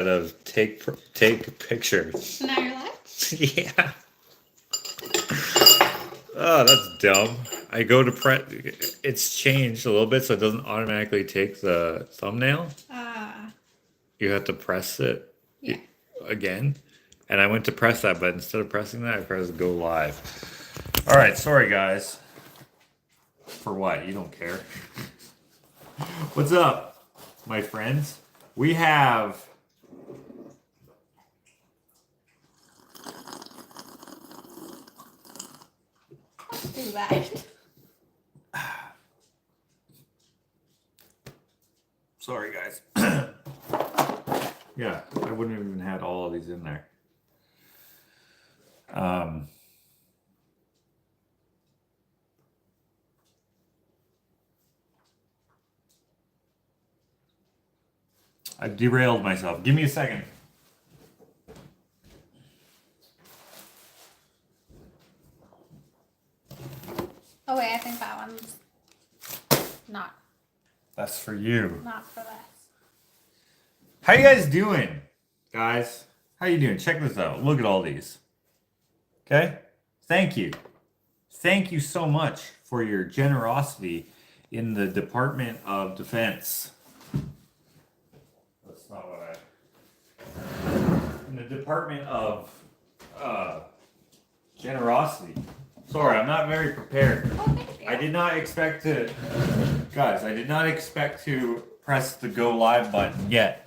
of take pictures. So now you're live? Yeah. Oh, that's dumb. I go to press. It's changed a little bit, so it doesn't automatically take the thumbnail. You have to press it again. And I went to press that, but instead of pressing that, I pressed go live. All right, sorry guys. For what? You don't care. What's up, my friends? We have do that. Sorry, guys. Yeah, I wouldn't have even had all of these in there. I derailed myself. Give me a second. Oh wait, I think that one's not. That's for you. Not for this. How you guys doing, guys? How you doing? Check this out. Look at all these. Okay? Thank you. Thank you so much for your generosity in the Department of Defense. That's not what in the Department of Generosity. Sorry, I'm not very prepared. Oh, thank you. I did not expect to, guys, I did not expect to press the go live button yet.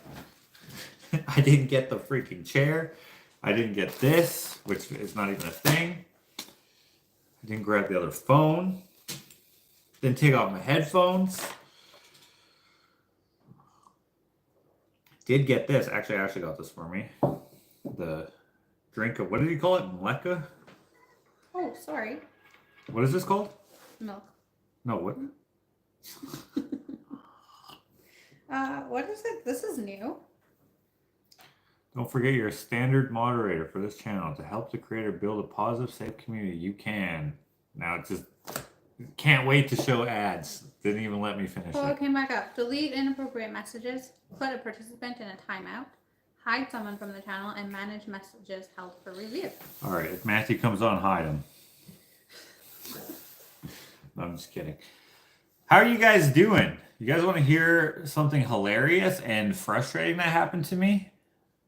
I didn't get the freaking chair. I didn't get this, which is not even a thing. I didn't grab the other phone. Didn't take off my headphones. Did get this. Actually, I got this for me. The drink of, what did he call it? Mleka? Oh, sorry. What is this called? Milk. No, what? What is it? This is new. Don't forget you're a standard moderator for this channel. To help the creator build a positive, safe community, you can. Now it's just, can't wait to show ads. Didn't even let me finish Oh, it. it came back up. Delete inappropriate messages. Put a participant in a timeout. Hide someone from the channel and manage messages held for review. All right, if Matthew comes on, hide him. No, I'm just kidding. How are you guys doing? You guys want to hear something hilarious and frustrating that happened to me?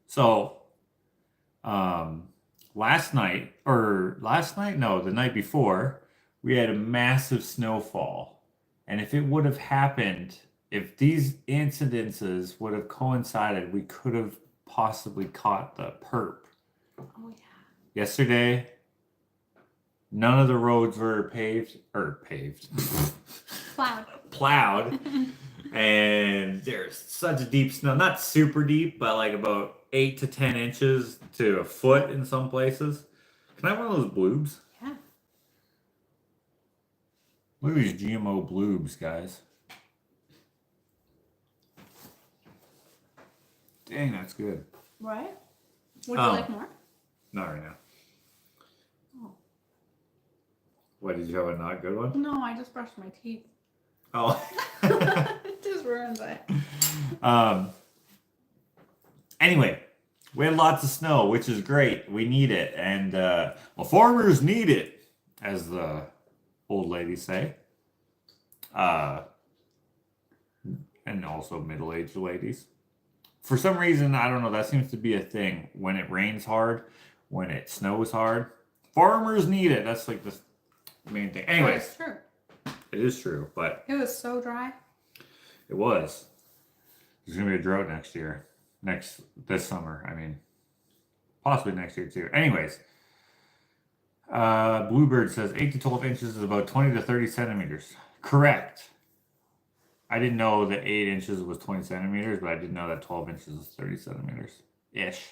So, the night before, we had a massive snowfall. And if it would have happened, if these incidences would have coincided, we could have possibly caught the perp. Oh, yeah. Yesterday, none of the roads were paved. Plowed. And there's such a deep snow. Not super deep, but like about 8 to 10 inches to a foot in some places. Can I have one of those bloobs? Yeah. Look at these GMO bloobs, guys. Dang, that's good. Right? Would you like more? Not right now. Oh. What, did you have a not good one? No, I just brushed my teeth. Oh. It just ruins it. Anyway, we had lots of snow, which is great. We need it. And, well, farmers need it, as the old ladies say. And also middle-aged ladies. For some reason, I don't know, that seems to be a thing. When it rains hard, when it snows hard, farmers need it. That's like the main thing. Anyways. It's true. It is true, but... It was so dry. It was. There's going to be a drought next year. This summer, I mean. Possibly next year, too. Anyways. Bluebird says 8 to 12 inches is about 20 to 30 centimeters. Correct. I didn't know that 8 inches was 20 centimeters, but I did know that 12 inches is 30 centimeters-ish.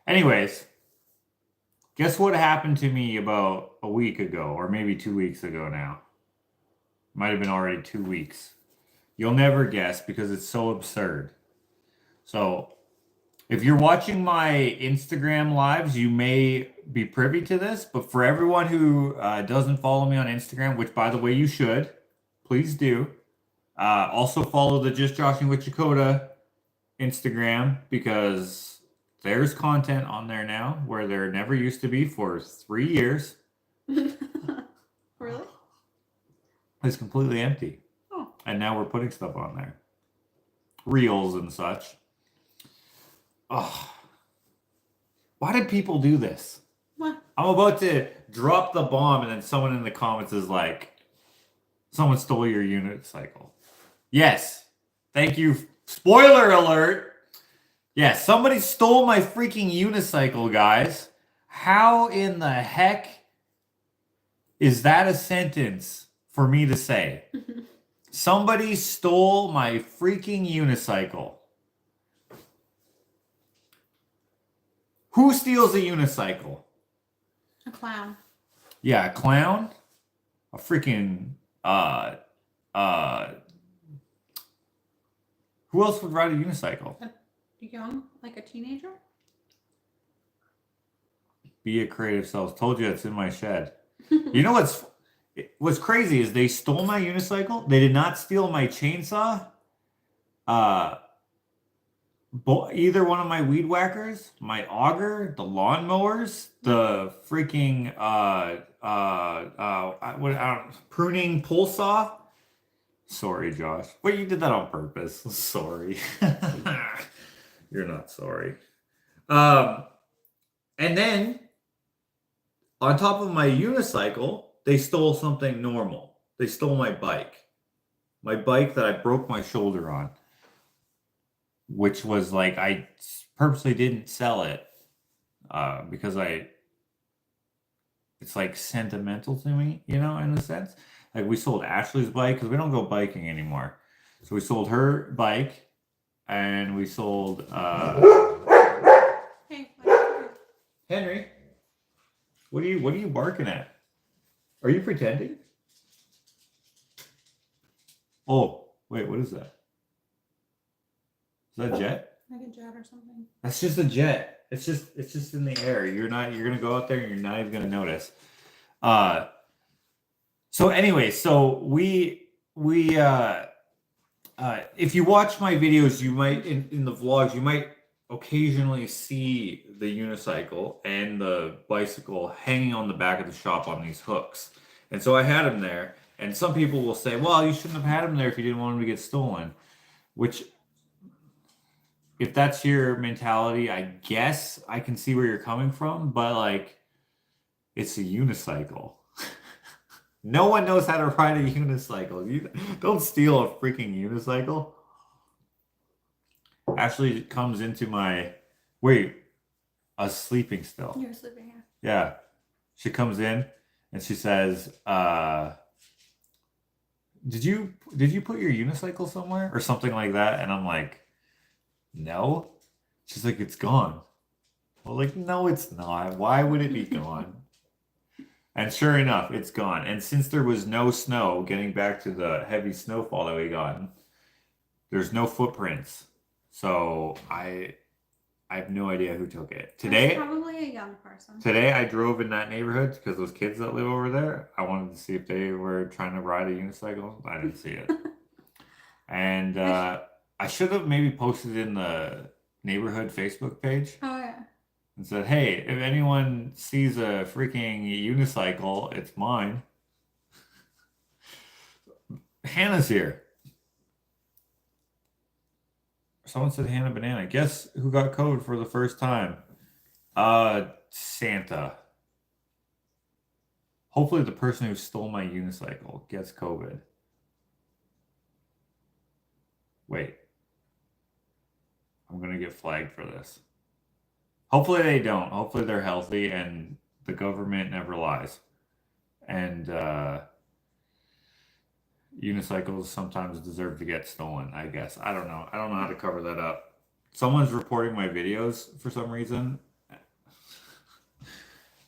Anyways, guess what happened to me about a week ago, or maybe 2 weeks ago now. Might have been already 2 weeks. You'll never guess because it's so absurd. So, if you're watching my Instagram lives, you may be privy to this, but for everyone who doesn't follow me on Instagram, which by the way you should, please do. Also follow the Just Joshing with Dakota Instagram because there's content on there now where there never used to be for 3 years. Really? It's completely empty. Oh. And now we're putting stuff on there. Reels and such. Oh. Why did people do this? What? I'm about to drop the bomb and then someone in the comments is like, someone stole your unicycle. Yes. Thank you. Spoiler alert. Yes, somebody stole my freaking unicycle, guys. How in the heck is that a sentence for me to say? Somebody stole my freaking unicycle. Who steals a unicycle? A clown. Yeah, a clown? A freaking, who else would ride a unicycle? Young? Like a teenager? Be a creative self. Told you it's in my shed. You know what's crazy is they stole my unicycle. They did not steal my chainsaw. Either one of my weed whackers, my auger, the lawnmowers, the freaking pruning pull saw. Sorry, Josh. Wait, you did that on purpose. Sorry. You're not sorry. And then on top of my unicycle, they stole something normal. They stole my bike. My bike that I broke my shoulder on. Which was like, I purposely didn't sell it because it's like sentimental to me, you know, in a sense. Like we sold Ashley's bike because we don't go biking anymore. So we sold her bike and we sold Hey, Henry. What are you barking at? Are you pretending? Oh, wait, what is that? Is that a jet? like a jet or something. That's just a jet. It's just in the air. You're gonna go out there and you're not even gonna notice. So anyway, so we if you watch my videos, you might in the vlogs, you might occasionally see the unicycle and the bicycle hanging on the back of the shop on these hooks. And so I had them there, and some people will say, well, you shouldn't have had them there if you didn't want them to get stolen. Which, if that's your mentality, I guess I can see where you're coming from, but like, it's a unicycle. No one knows how to ride a unicycle. You don't steal a freaking unicycle. Ashley comes into my... Wait. I was sleeping still. You're sleeping here. Yeah. She comes in and she says, did you put your unicycle somewhere? Or something like that. And I'm like, no. She's like, it's gone. I'm like, no, it's not. Why would it be gone? And sure enough, it's gone. And since there was no snow, getting back to the heavy snowfall that we got, there's no footprints. So I have no idea who took it. Today, probably a young person. Today I drove in that neighborhood because those kids that live over there, I wanted to see if they were trying to ride a unicycle. I didn't see it. And I should have maybe posted in the neighborhood Facebook page. Oh, yeah. And said, hey, if anyone sees a freaking unicycle, it's mine. Hannah's here. Someone said Hannah Banana. Guess who got COVID for the first time? Santa. Hopefully the person who stole my unicycle gets COVID. Wait. I'm going to get flagged for this. Hopefully they don't. Hopefully they're healthy and the government never lies. And unicycles sometimes deserve to get stolen, I guess. I don't know. I don't know how to cover that up. Someone's reporting my videos for some reason.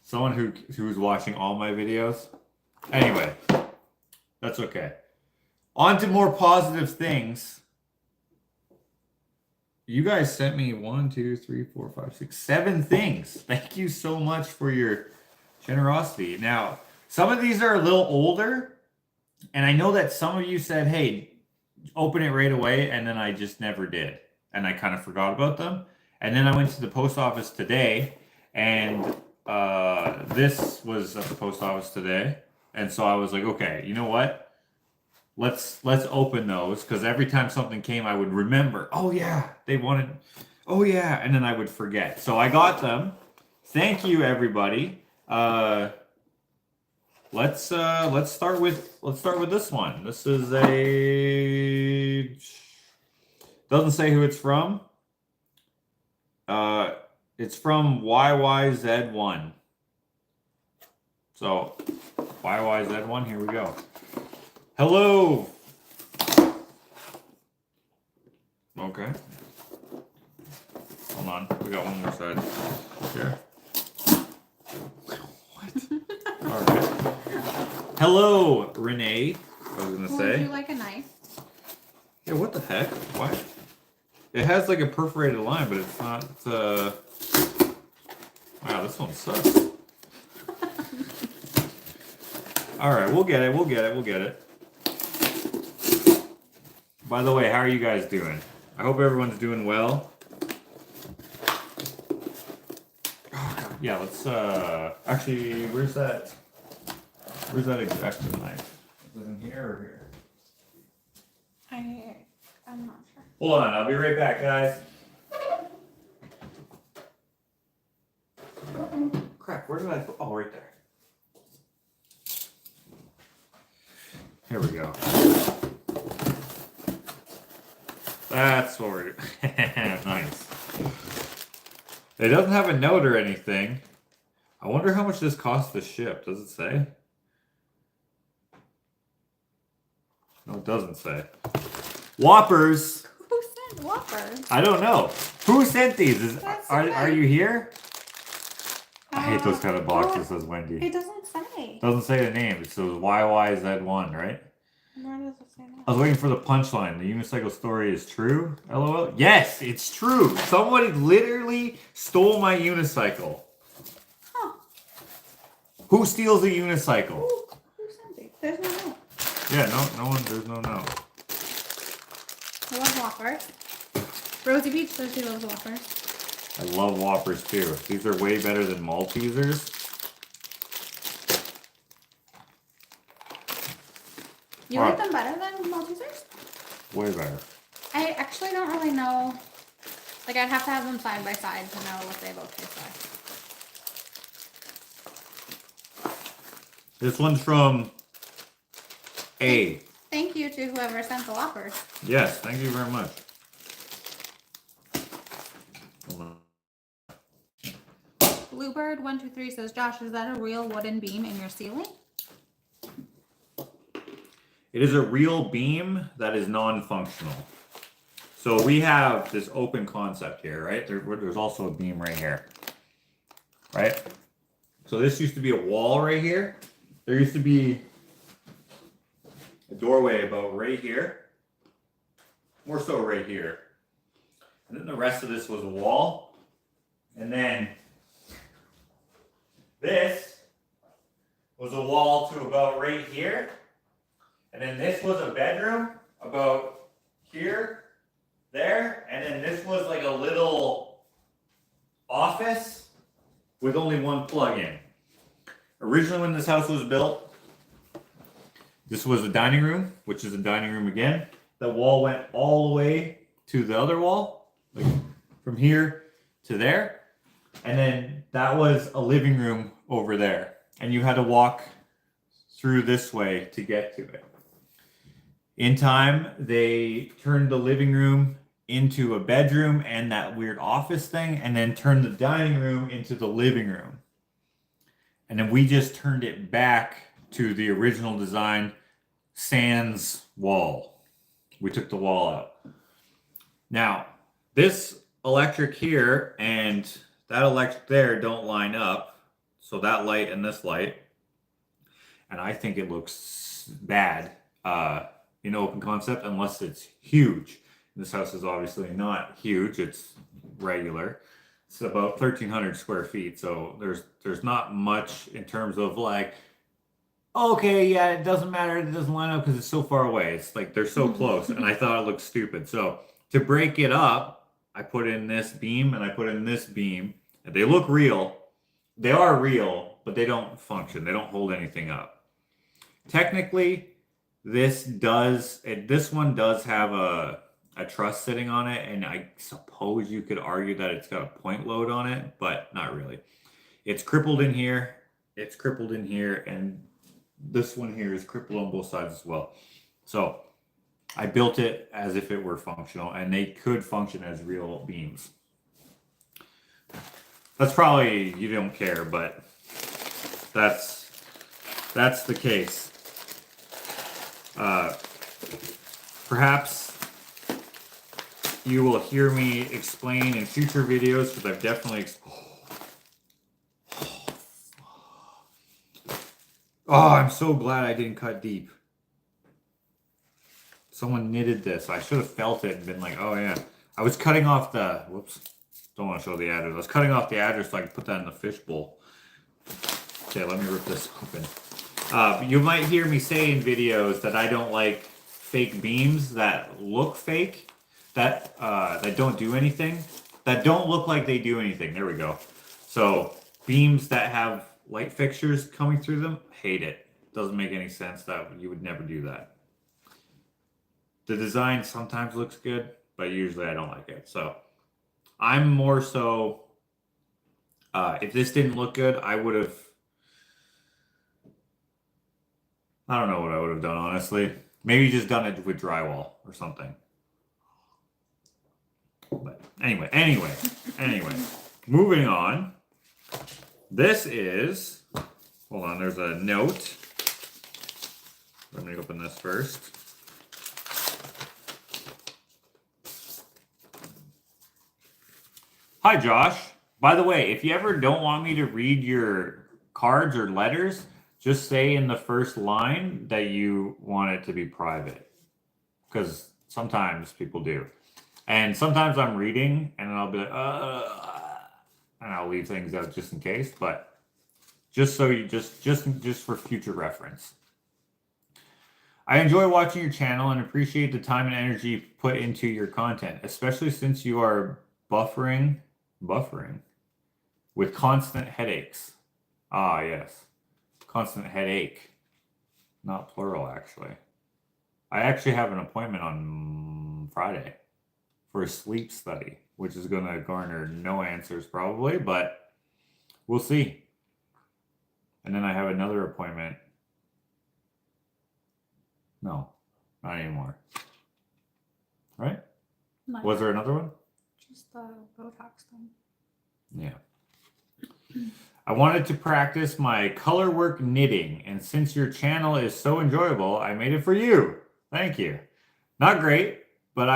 Someone who's watching all my videos. Anyway, that's okay. On to more positive things. You guys sent me 1, 2, 3, 4, 5, 6, 7 things. Thank you so much for your generosity. Now, some of these are a little older, and I know that some of you said, hey, open it right away, and then I just never did. and I kind of forgot about them. And then I went to the post office today, and this was at the post office today. And so I was like, okay, you know what? Let's open those, because every time something came, I would remember. Oh yeah, they wanted. Oh yeah, and then I would forget. So I got them. Thank you, everybody. Let's start with this one. This is a doesn't say who it's from. It's from YYZ1. So YYZ1, here we go. Hello. Okay. Hold on, we got one more side here. What? All right. Hello, Renee. I was gonna say. Would you like a knife? Yeah. What the heck? Why? It has like a perforated line, but it's not. Wow, this one sucks. All right, we'll get it. We'll get it. We'll get it. By the way, how are you guys doing? I hope everyone's doing well. Oh, God. Yeah, let's actually, where's that X-Acto knife? Is it in here or here? I'm not sure. Hold on, I'll be right back, guys. Crap, where did I put? Oh, right there. Here we go. That's what we're doing. Nice. It doesn't have a note or anything. I wonder how much this costs to ship. Does it say? No, it doesn't say. Whoppers. Who sent Whoppers? I don't know. Who sent these? Are okay. you here? I hate those kind of boxes, says Wendy. It doesn't say. Doesn't say the name. It says YYZ1, right? Where does it say that? I was waiting for the punchline. The unicycle story is true? LOL. Yes, it's true. Somebody literally stole my unicycle. Huh. Who steals a unicycle? Who sent it? There's no note. Yeah, no one. There's no note. I love Whoppers. Rosie Beach says she loves Whoppers. I love Whoppers too. These are way better than Maltesers. You like them better than Maltesers? Way better. I actually don't really know. Like, I'd have to have them side by side to know what they both taste like. This one's from A. Thank you to whoever sent the Whoppers. Yes, thank you very much. Hold on. Bluebird123 says, Josh, is that a real wooden beam in your ceiling? It is a real beam that is non-functional. So we have this open concept here, right? There's also a beam right here, right? So this used to be a wall right here. There used to be a doorway about right here, more so right here. And then the rest of this was a wall. And then this was a wall to about right here. And then this was a bedroom about here, there. And then this was like a little office with only one plug-in. Originally when this house was built, this was a dining room, which is a dining room again. The wall went all the way to the other wall, like from here to there. And then that was a living room over there. And you had to walk through this way to get to it. In time, they turned the living room into a bedroom and that weird office thing, and then turned the dining room into the living room. And then we just turned it back to the original design, sans wall. We took the wall out. Now, this electric here and that electric there don't line up. So that light and this light. And I think it looks bad in open concept unless it's huge. This house is obviously not huge. It's regular. It's about 1,300 square feet. So there's not much in terms of like, okay, yeah, it doesn't matter. It doesn't line up because it's so far away. It's like they're so close. And I thought it looked stupid. So to break it up, I put in this beam and I put in this beam. And they look real. They are real, but they don't function. They don't hold anything up. Technically, this one does have a truss sitting on it, and I suppose you could argue that it's got a point load on it, but not really. It's crippled in here, it's crippled in here, and this one here is crippled on both sides as well. So I built it as if it were functional, and they could function as real beams. That's probably, you don't care, but that's the case. Perhaps you will hear me explain in future videos, because I've definitely oh, I'm so glad I didn't cut deep. Someone knitted this. I should have felt it and been like, oh yeah. I was cutting off the, whoops, don't want to show the adders. I was cutting off the adders so I could put that in the fishbowl. Okay, let me rip this open. You might hear me say in videos that I don't like fake beams that look fake, that don't do anything, that don't look like they do anything. There we go. So beams that have light fixtures coming through them, hate it. Doesn't make any sense. That you would never do that. The design sometimes looks good, but usually I don't like it. So I'm more so, if this didn't look good, I don't know what I would have done, honestly. Maybe just done it with drywall or something. But anyway, moving on. This is, hold on, there's a note. Let me open this first. Hi, Josh. By the way, if you ever don't want me to read your cards or letters, just say in the first line that you want it to be private. Because sometimes people do. And sometimes I'm reading and I'll be like, and I'll leave things out just in case, but just so you just for future reference. I enjoy watching your channel and appreciate the time and energy put into your content, especially since you are buffering with constant headaches. Ah, yes. Constant headache. Not plural, actually. I actually have an appointment on Friday for a sleep study, which is going to garner no answers probably, but we'll see. And then I have another appointment. No, not anymore. Right? Was there another one? Just the Botox thing. Yeah. I wanted to practice my color work knitting, and since your channel is so enjoyable, I made it for you. Thank you. Not great, but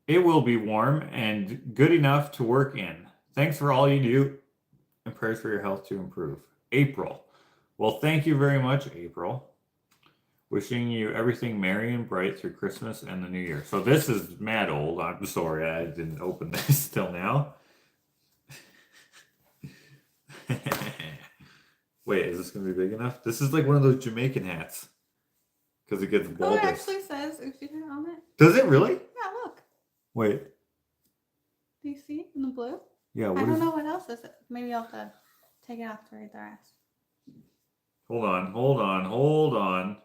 it will be warm and good enough to work in. Thanks for all you do, and prayers for your health to improve. April. Well, thank you very much, April. Wishing you everything merry and bright through Christmas and the New Year. So this is mad old. I'm sorry I didn't open this till now. Wait, is this going to be big enough? This is like one of those Jamaican hats. Because it gets bulbous. Oh, it actually says Ushida on it. Does it really? Yeah, look. Wait. Do you see in the blue? Yeah, I don't know what else is it. Maybe I'll have to take it off to read the rest. Hold on.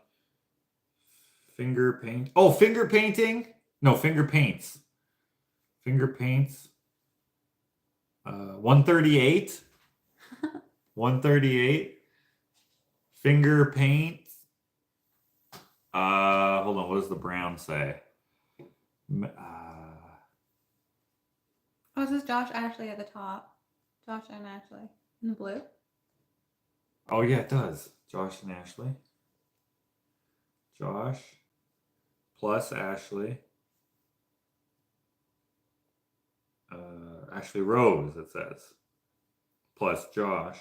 Finger paint. Oh, finger painting? No, finger paints. Finger paints. 138. 138. Finger paint. Hold on. What does the brown say? Oh, is this Josh Ashley at the top? Josh and Ashley in the blue? Oh, yeah, it does. Josh and Ashley. Josh plus Ashley. Ashley Rose, it says. Plus Josh.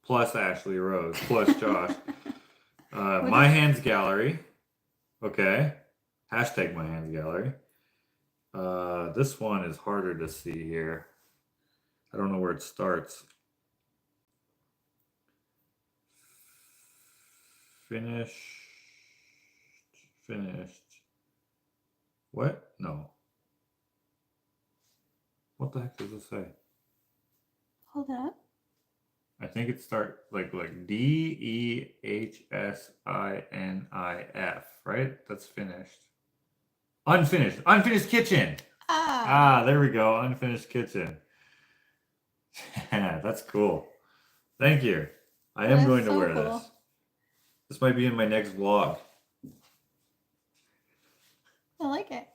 Plus Ashley Rose. Plus Josh. My Hands Gallery. Okay. Hashtag My Hands Gallery. This one is harder to see here. I don't know where it starts. Finished. What? No. What the heck does it say? Hold it up. I think it starts like DEHSINIF, right? That's finished. Unfinished. Unfinished kitchen. Ah, there we go. Unfinished kitchen. That's cool. Thank you. I am going to wear this. This might be in my next vlog. I like it.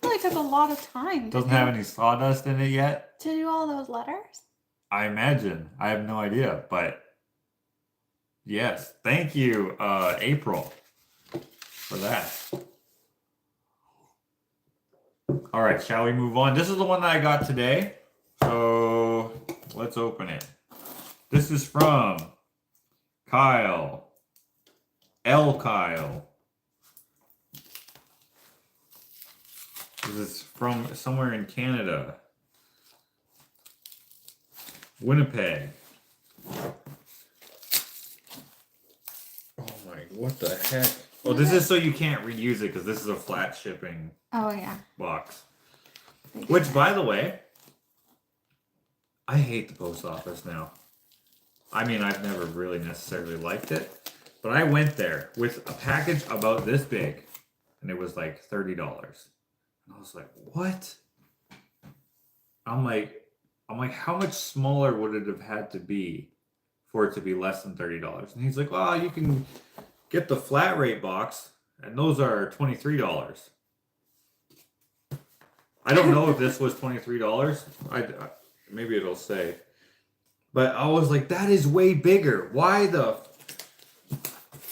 It really took a lot of time. Doesn't have any sawdust in it yet. To do all those letters? I imagine. I have no idea, but yes. Thank you, April, for that. All right, shall we move on? This is the one that I got today. So let's open it. This is from Kyle. Kyle. This is from somewhere in Canada. Winnipeg. Oh my, what the heck? Oh, this is so you can't reuse it because this is a flat shipping box. Which, by the way, I hate the post office now. I mean, I've never really necessarily liked it, but I went there with a package about this big, and it was like $30. And I was like, what? I'm like, how much smaller would it have had to be for it to be less than $30? And he's like, well, you can get the flat rate box, and those are $23. I don't know if this was $23. Maybe it'll say. But I was like, that is way bigger. Why the...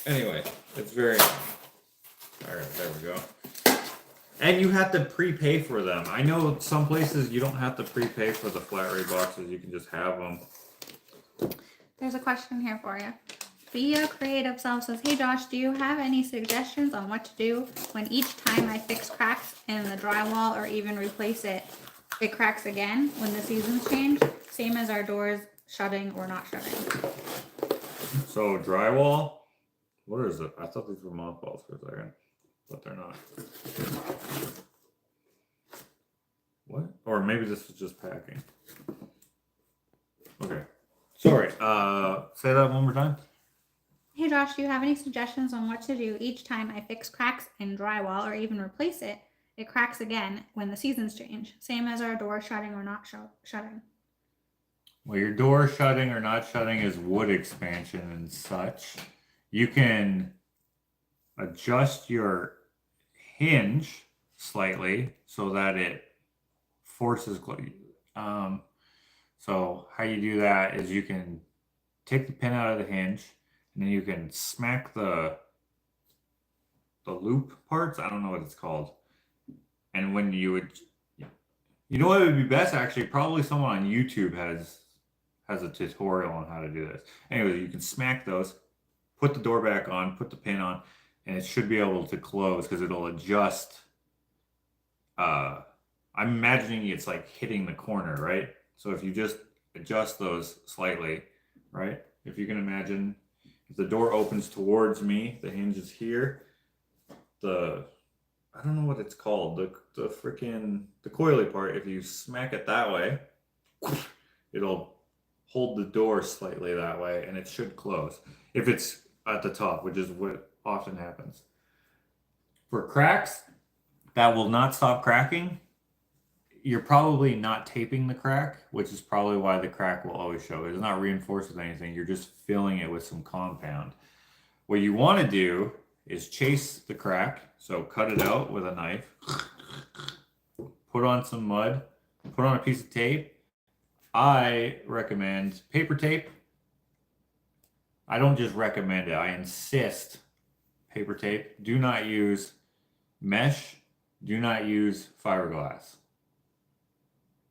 Anyway, it's very... All right, there we go. And you have to prepay for them. I know some places you don't have to prepay for the flat rate boxes. You can just have them. There's a question here for you. Via Creative Self says, hey Josh, do you have any suggestions on what to do when each time I fix cracks in the drywall or even replace it, it cracks again when the seasons change? Same as our doors shutting or not shutting. So drywall, what is it? I thought these were mothballs for a second, but they're not. What? Or maybe this is just packing. Okay. Sorry. Say that one more time. Hey Josh, do you have any suggestions on what to do each time I fix cracks in drywall or even replace it? It cracks again when the seasons change. Same as our door shutting or not shutting. Well, your door shutting or not shutting is wood expansion and such. You can adjust your hinge slightly so that it forces. So how you do that is you can take the pin out of the hinge, and then you can smack the loop parts. I don't know what it's called. And when you would, you know what would be best? Actually, probably someone on YouTube has a tutorial on how to do this. Anyway, you can smack those, put the door back on, put the pin on, and it should be able to close because it'll adjust. I'm imagining it's like hitting the corner, right? So if you just adjust those slightly, right? If you can imagine, if the door opens towards me, the hinge is here. I don't know what it's called. The coily part. If you smack it that way, it'll hold the door slightly that way, and it should close. If it's at the top, which is what often happens. For cracks, that will not stop cracking. You're probably not taping the crack, which is probably why the crack will always show. It's not reinforced with anything. You're just filling it with some compound. What you want to do is chase the crack. So cut it out with a knife. Put on some mud. Put on a piece of tape. I recommend paper tape. I don't just recommend it. I insist paper tape. Do not use mesh. Do not use fiberglass.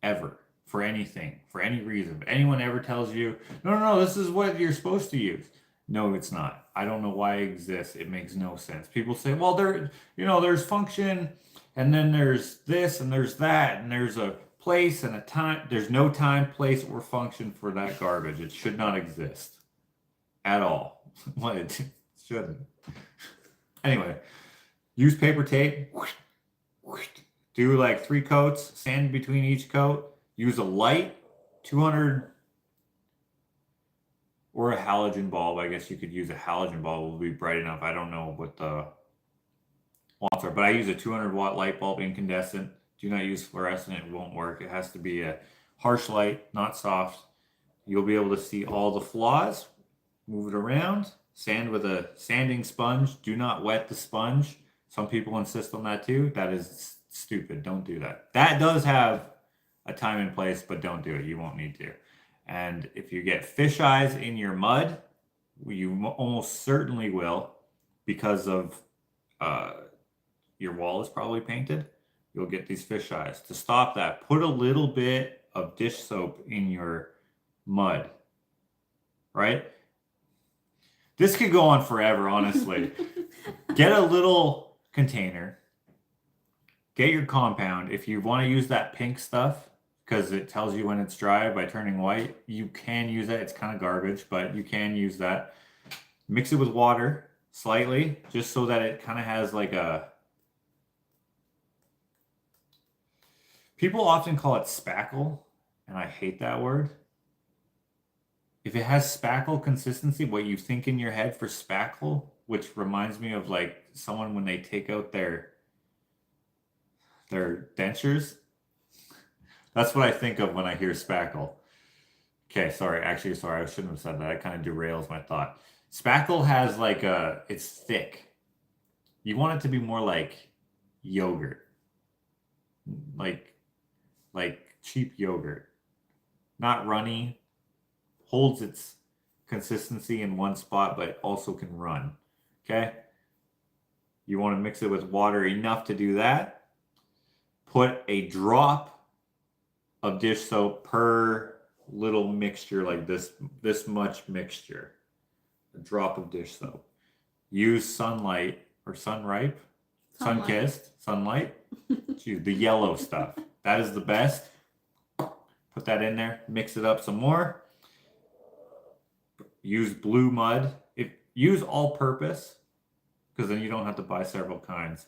Ever. For anything. For any reason. If anyone ever tells you, no, this is what you're supposed to use. No, it's not. I don't know why it exists. It makes no sense. People say, well, there's function, and then there's this, and there's that, and there's a place and a time. There's no time, place, or function for that garbage. It should not exist. At all. Well, it shouldn't. Anyway, use paper tape. Do like 3 coats, sand between each coat. Use a light, 200 or a halogen bulb. I guess you could use a halogen bulb. It will be bright enough. I don't know what the watts are, but I use a 200-watt light bulb, incandescent. Do not use fluorescent. It won't work. It has to be a harsh light, not soft. You'll be able to see all the flaws. Move it around. Sand with a sanding sponge. Do not wet the sponge. Some people insist on that too. That is stupid. Don't do that. That does have a time and place, but don't do it. You won't need to. And if you get fish eyes in your mud, you almost certainly will, because of your wall is probably painted. You'll get these fish eyes. To stop that, put a little bit of dish soap in your mud, right? This could go on forever, honestly. Get a little container. Get your compound. If you want to use that pink stuff, because it tells you when it's dry by turning white, you can use that. It's kind of garbage, but you can use that. Mix it with water slightly, just so that it kind of has like a... People often call it spackle, and I hate that word. If it has spackle consistency, what you think in your head for spackle, which reminds me of like someone when they take out their dentures. That's what I think of when I hear spackle. Okay, sorry. Actually, sorry. I shouldn't have said that. That kind of derails my thought. Spackle has like it's thick. You want it to be more like yogurt. Like cheap yogurt. Not runny. Holds its consistency in one spot, but also can run. Okay? You want to mix it with water enough to do that. Put a drop of dish soap per little mixture, like this much mixture. A drop of dish soap. Use sunlight or sunripe, sun-kissed, sunlight. The yellow stuff. That is the best. Put that in there. Mix it up some more. Use blue mud. Use all-purpose, because then you don't have to buy several kinds.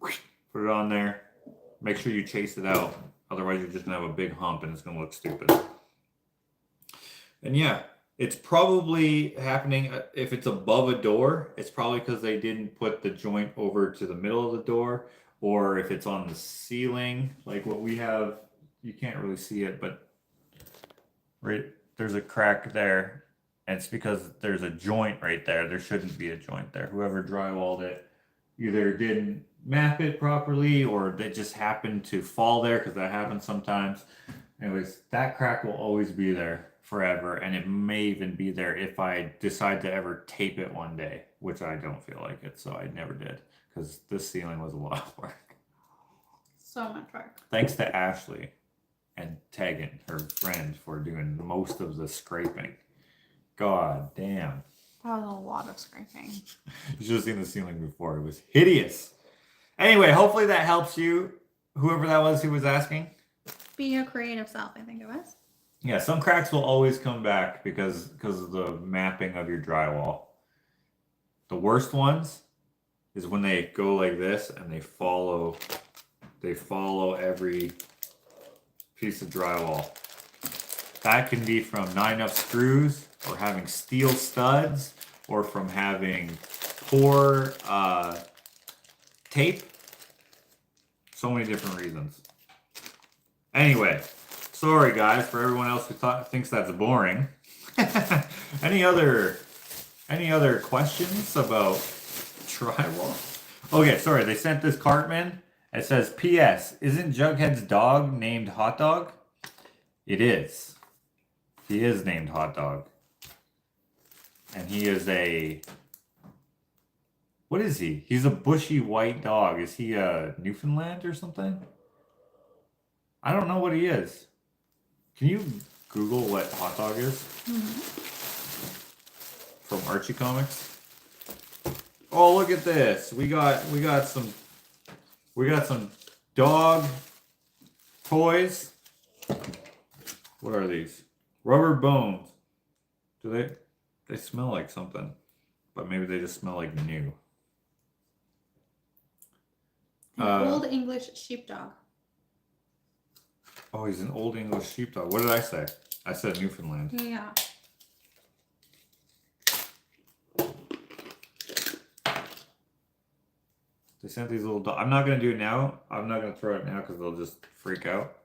Put it on there. Make sure you chase it out. Otherwise, you're just going to have a big hump and it's going to look stupid. And yeah, it's probably happening if it's above a door. It's probably because they didn't put the joint over to the middle of the door. Or if it's on the ceiling, like what we have, you can't really see it, but right there's a crack there. And it's because there's a joint right there. There shouldn't be a joint there. Whoever drywalled it either didn't map it properly or they just happened to fall there, because that happens sometimes. Anyways, that crack will always be there forever, and it may even be there if I decide to ever tape it one day, which I don't feel like it, so I never did, because this ceiling was a lot of work. So much work. Thanks to Ashley and Tegan, her friend, for doing most of the scraping. God damn. That was a lot of scraping. You should have seen the ceiling before. It was hideous. Anyway, hopefully that helps you, whoever that was who was asking. Be your creative self, I think it was. Yeah, some cracks will always come back because of the mapping of your drywall. The worst ones is when they go like this and they follow every piece of drywall. That can be from 9-up screws, or having steel studs, or from having poor tape. So many different reasons. Anyway, sorry guys for everyone else who thinks that's boring. Any other questions about drywall? Okay, sorry, they sent this Cartman. It says, P.S. Isn't Jughead's dog named Hot Dog? It is. He is named Hot Dog. And he is a... What is he? He's a bushy white dog. Is he a Newfoundland or something? I don't know what he is. Can you Google what Hot Dog is? Mm-hmm. From Archie Comics. Oh, look at this. We got some dog toys. What are these? Rubber bones. Do they smell like something, but maybe they just smell like new. An old English sheepdog. Oh, he's an old English sheepdog. What did I say? I said Newfoundland. Yeah. They sent these little dogs. I'm not going to do it now. I'm not going to throw it now because they'll just freak out.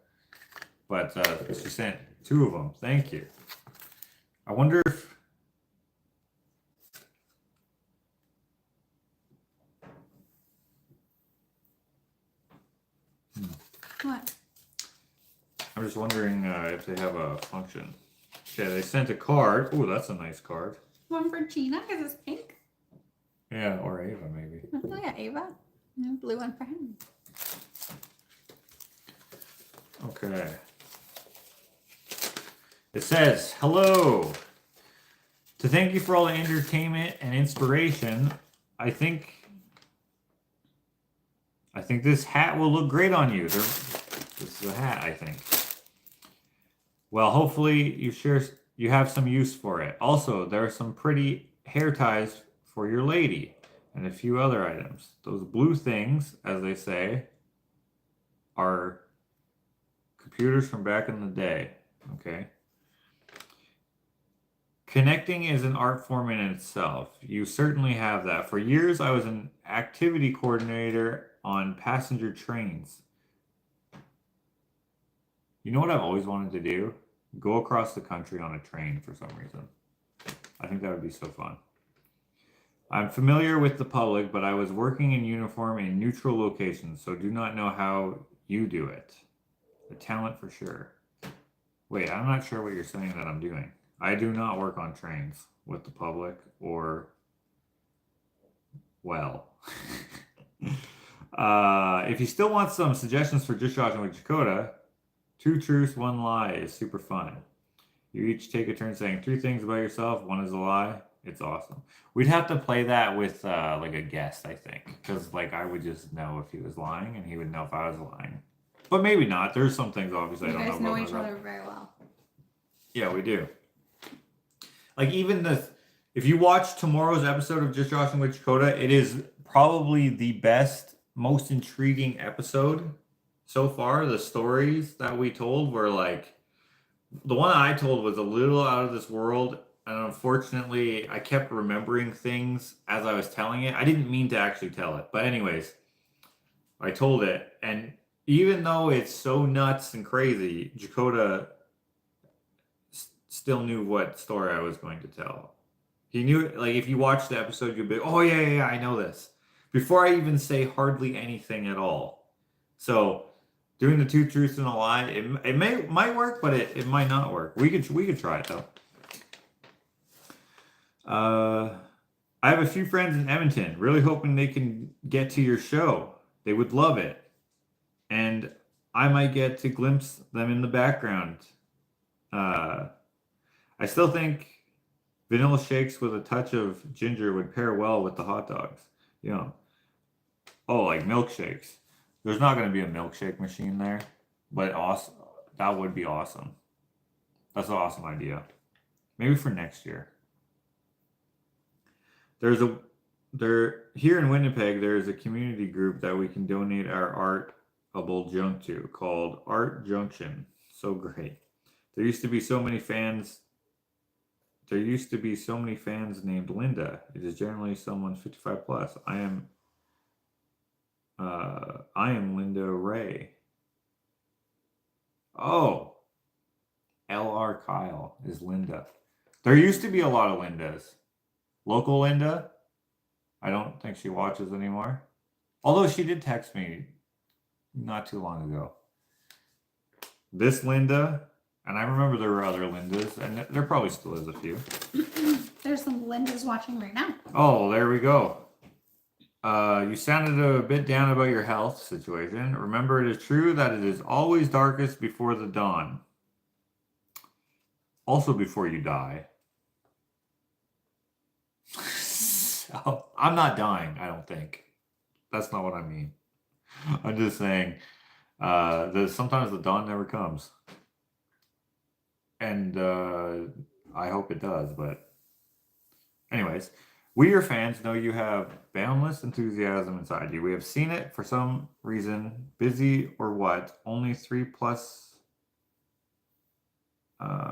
But she sent 2 of them. Thank you. I wonder if... What? I'm just wondering if they have a function. Okay, they sent a card. Oh, that's a nice card. One for Gina because it's pink. Yeah, or Ava maybe. Oh yeah, Ava. And blue one for him. Okay. It says, hello. To thank you for all the entertainment and inspiration, I think this hat will look great on you. This is a hat, I think. Well, hopefully you have some use for it. Also, there are some pretty hair ties for your lady and a few other items. Those blue things, as they say, are computers from back in the day. Okay. Connecting is an art form in itself. You certainly have that. For years, I was an activity coordinator on passenger trains. You know what I've always wanted to do? Go across the country on a train for some reason. I think that would be so fun. I'm familiar with the public, but I was working in uniform in neutral locations, so do not know how you do it. A talent for sure. Wait, I'm not sure what you're saying that I'm doing. I do not work on trains with the public or, well. If you still want some suggestions for dishwashing with Dakota, 2 truths, 1 lie is super fun. You each take a turn saying 3 things about yourself. 1 is a lie. It's awesome. We'd have to play that with like a guest, I think, because like I would just know if he was lying and he would know if I was lying. But maybe not. There's some things obviously I don't know about. You guys know each other very well. Yeah, we do. Like even if you watch tomorrow's episode of Just Joshing with Dakota, it is probably the best, most intriguing episode so far. The stories that we told were like, the one I told was a little out of this world. And unfortunately, I kept remembering things as I was telling it. I didn't mean to actually tell it. But anyways, I told it. And even though it's so nuts and crazy, Dakota still knew what story I was going to tell. He knew, like, if you watch the episode, you'll be, oh, yeah, I know this. Before I even say hardly anything at all. So, doing the 2 truths and a lie, it might work, but it might not work. We could try it, though. I have a few friends in Edmonton. Really hoping they can get to your show. They would love it. And I might get to glimpse them in the background. I still think vanilla shakes with a touch of ginger would pair well with the hot dogs. You know. Oh, like milkshakes. There's not going to be a milkshake machine there, but awesome. That would be awesome. That's an awesome idea. Maybe for next year. Here in Winnipeg, there is a community group that we can donate our artable junk to called Art Junction. So great. There used to be so many fans named Linda. It is generally someone 55 plus. I am Linda Ray. Oh. LR Kyle is Linda. There used to be a lot of Lindas. Local Linda. I don't think she watches anymore. Although she did text me not too long ago. This Linda, and I remember there were other Lindas, and there probably still is a few. There's some Lindas watching right now. Oh, there we go. You sounded a bit down about your health situation. Remember, it is true that it is always darkest before the dawn. Also before you die. So, I'm not dying, I don't think. That's not what I mean. I'm just saying that sometimes the dawn never comes. And I hope it does, but anyways. We, your fans, know you have boundless enthusiasm inside you. We have seen it for some reason, busy or what. Only 3 plus.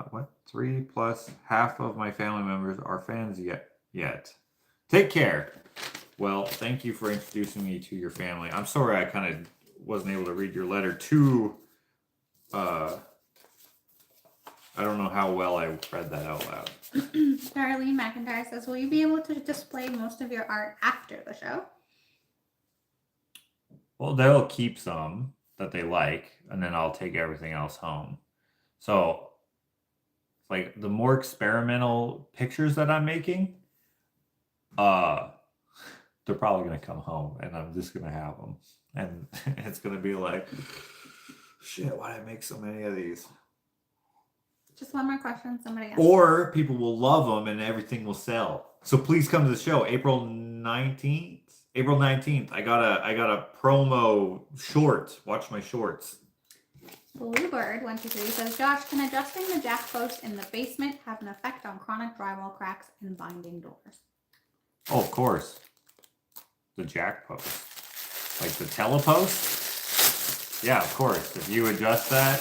What? 3 plus half of my family members are fans yet. Take care. Well, thank you for introducing me to your family. I'm sorry I kind of wasn't able to read your letter too. I don't know how well I read that out loud. Darlene McIntyre says, will you be able to display most of your art after the show? Well, they'll keep some that they like, and then I'll take everything else home. So, like, the more experimental pictures that I'm making, they're probably going to come home, and I'm just going to have them. And it's going to be like, shit, why did I make so many of these? Just one more question. Somebody else. Or people will love them and everything will sell. So please come to the show, April 19th. April 19th. I got a promo short. Watch my shorts. Bluebird 123 says, Josh, can adjusting the jack post in the basement have an effect on chronic drywall cracks and binding doors? Oh, of course. The jack post. Like the telepost? Yeah, of course. If you adjust that,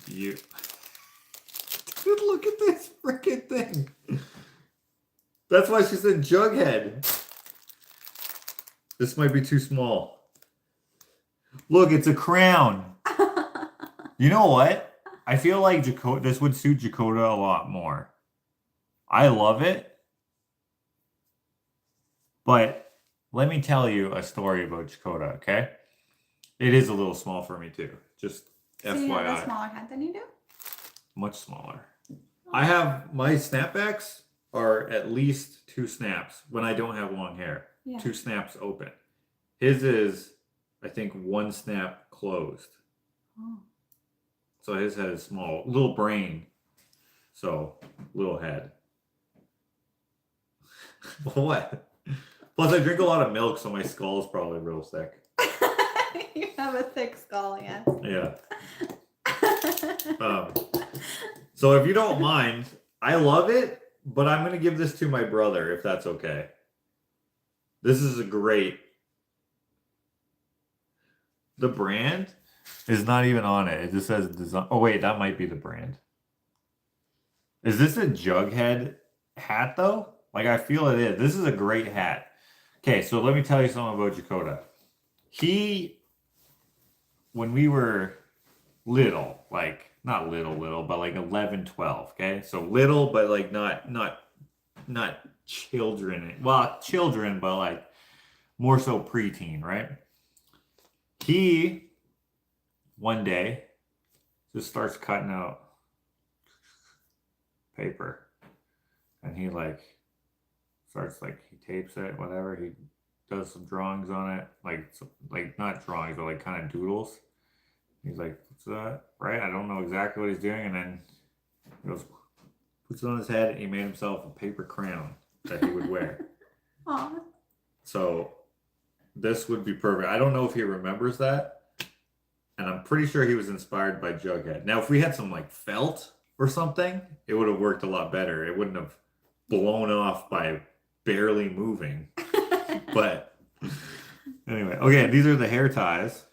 you... Dude, look at this freaking thing. That's why she said Jughead. This might be too small. Look, it's a crown. You know what? I feel like this would suit Dakota a lot more. I love it. But let me tell you a story about Dakota, okay? It is a little small for me too. Just So FYI. you have a smaller head than you do? Much smaller. I have, my snapbacks are at least 2 snaps when I don't have long hair. Yeah. 2 snaps open. His is, I think, 1 snap closed. Oh. So his head is small. Little brain. So, little head. What? Plus, I drink a lot of milk, so my skull is probably real thick. You have a thick skull, yes. Yeah. So if you don't mind, I love it, but I'm going to give this to my brother, if that's okay. This is a great... The brand is not even on it. It just says design. Oh, wait, that might be the brand. Is this a Jughead hat, though? Like, I feel it is. This is a great hat. Okay, so let me tell you something about Dakota. When we were little, like, not little, but like 11, 12, okay? So little, but like not children. Well, children, but like more so preteen, right? He, one day, just starts cutting out paper. And he like starts like, he tapes it, whatever. He does some drawings on it. Like not drawings, but like kind of doodles. He's like, what's that? Right? I don't know exactly what he's doing. And then he goes, puts it on his head, and he made himself a paper crown that he would wear. Aw. So this would be perfect. I don't know if he remembers that. And I'm pretty sure he was inspired by Jughead. Now, if we had some like felt or something, it would have worked a lot better. It wouldn't have blown off by barely moving. But anyway, okay, these are the hair ties.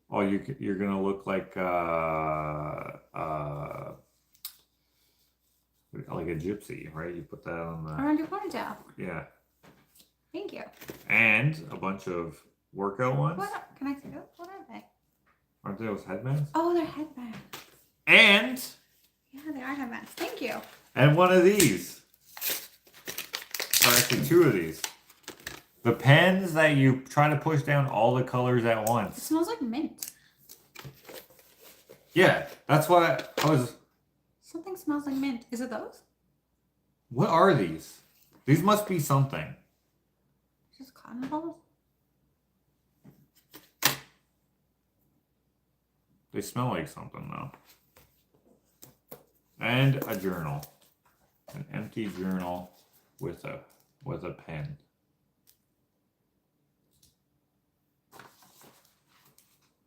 Oh, you're gonna look like a gypsy, right? You put that on the Around your ponytail. yeah. Thank you. And a bunch of workout ones. Can I see those? What are they? Aren't those headbands? Oh, they're headbands. And Yeah, they are headbands. Thank you. and one of these. Or actually 2 of these. The pens that you try to push down all the colors at It once. smells like mint. Yeah, that's why I was... Something smells like mint. Is it those? What are these? These must be something. Just cotton balls? They smell like something, though. And a journal. An empty journal with a pen.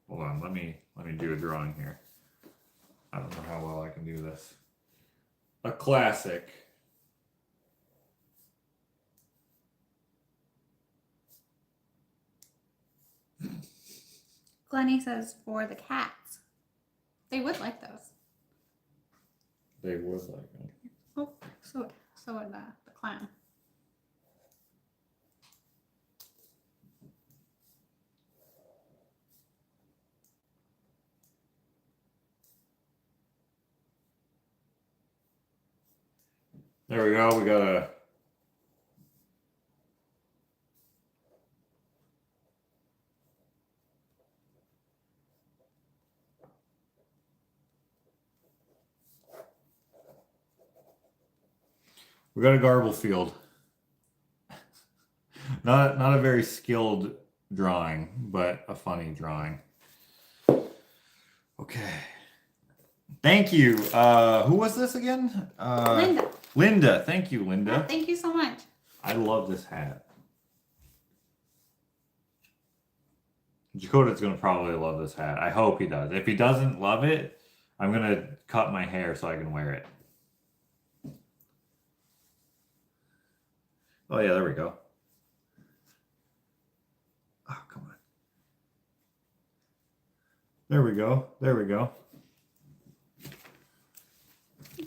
Hold on, let me do a drawing here. I don't know how well I can do this. A classic Glennie says for the cats. They would like those. They would like them. Oh, so would the clown. There we go. We got a. We got a garble field. Not a very skilled drawing, but a funny drawing. Okay. Thank you. Who was this again? Linda. Linda. Thank you, Linda. Yeah, thank you so much. I love this hat. Jakota's going to probably love this hat. I hope he does. If he doesn't love it, I'm going to cut my hair so I can wear it. Oh, yeah, there we go. Oh, come on. There we go. There we go.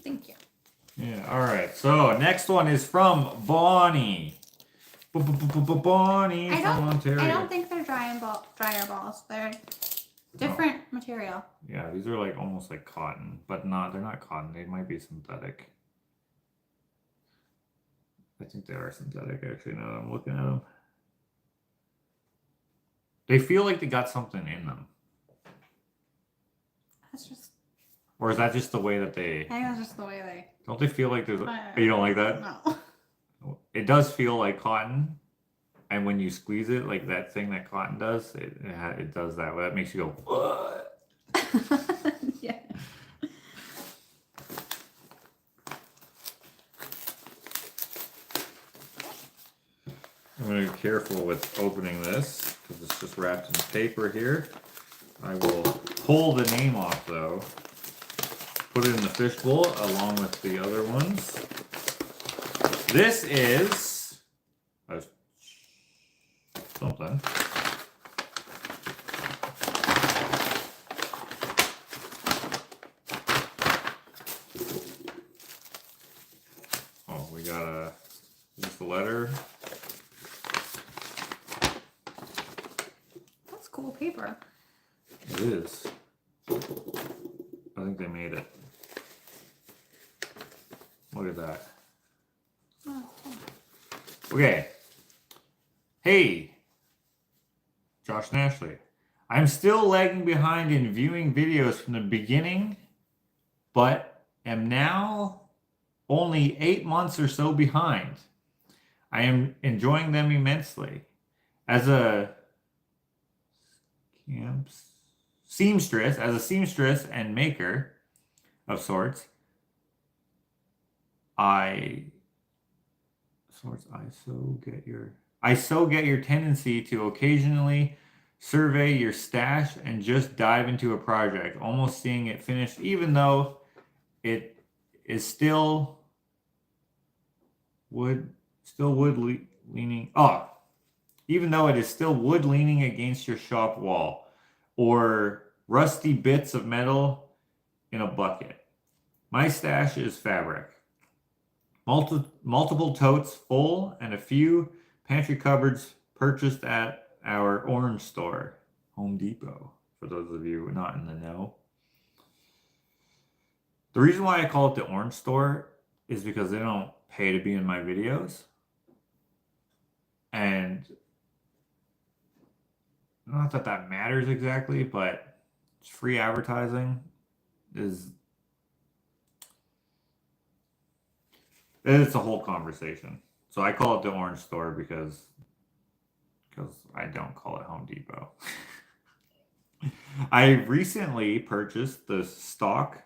Thank you. Yeah, all right. So, next one is from Bonnie. Bonnie from Ontario. I don't think they're dryer balls. They're different material. Yeah, these are like almost like cotton, but they're not cotton. They might be synthetic. I think they are synthetic, actually, now that I'm looking at them. They feel like they got something in them. That's just... Or is that just the way that they... I think that's just the way they... Don't they feel like there's... You don't like that? No. It does feel like cotton. And when you squeeze it, like that thing that cotton does, it does that. That makes you go, what? Yeah. I'm going to be careful with opening this because it's just wrapped in paper here. I will pull the name off though. Put it in the fishbowl along with the other ones. This is something. Oh, we got just a letter. That's cool paper. It is. I think they made it. Look at that. Oh, Okay. Hey, Josh and Ashley. I'm still lagging behind in viewing videos from the beginning, but am now only 8 months or so behind. I am enjoying them immensely. As a seamstress and maker of sorts, I so get your tendency to occasionally survey your stash and just dive into a project, almost seeing it finished, even though it is still wood leaning. Oh, even though it is still wood leaning against your shop wall, or rusty bits of metal in a bucket. My stash is fabric. Multiple totes full and a few pantry cupboards purchased at our orange store, Home Depot, for those of you not in the know. The reason why I call it the orange store is because they don't pay to be in my videos. And not that that matters exactly, but free advertising it's a whole conversation. So I call it the orange store because I don't call it Home Depot. I recently purchased the stock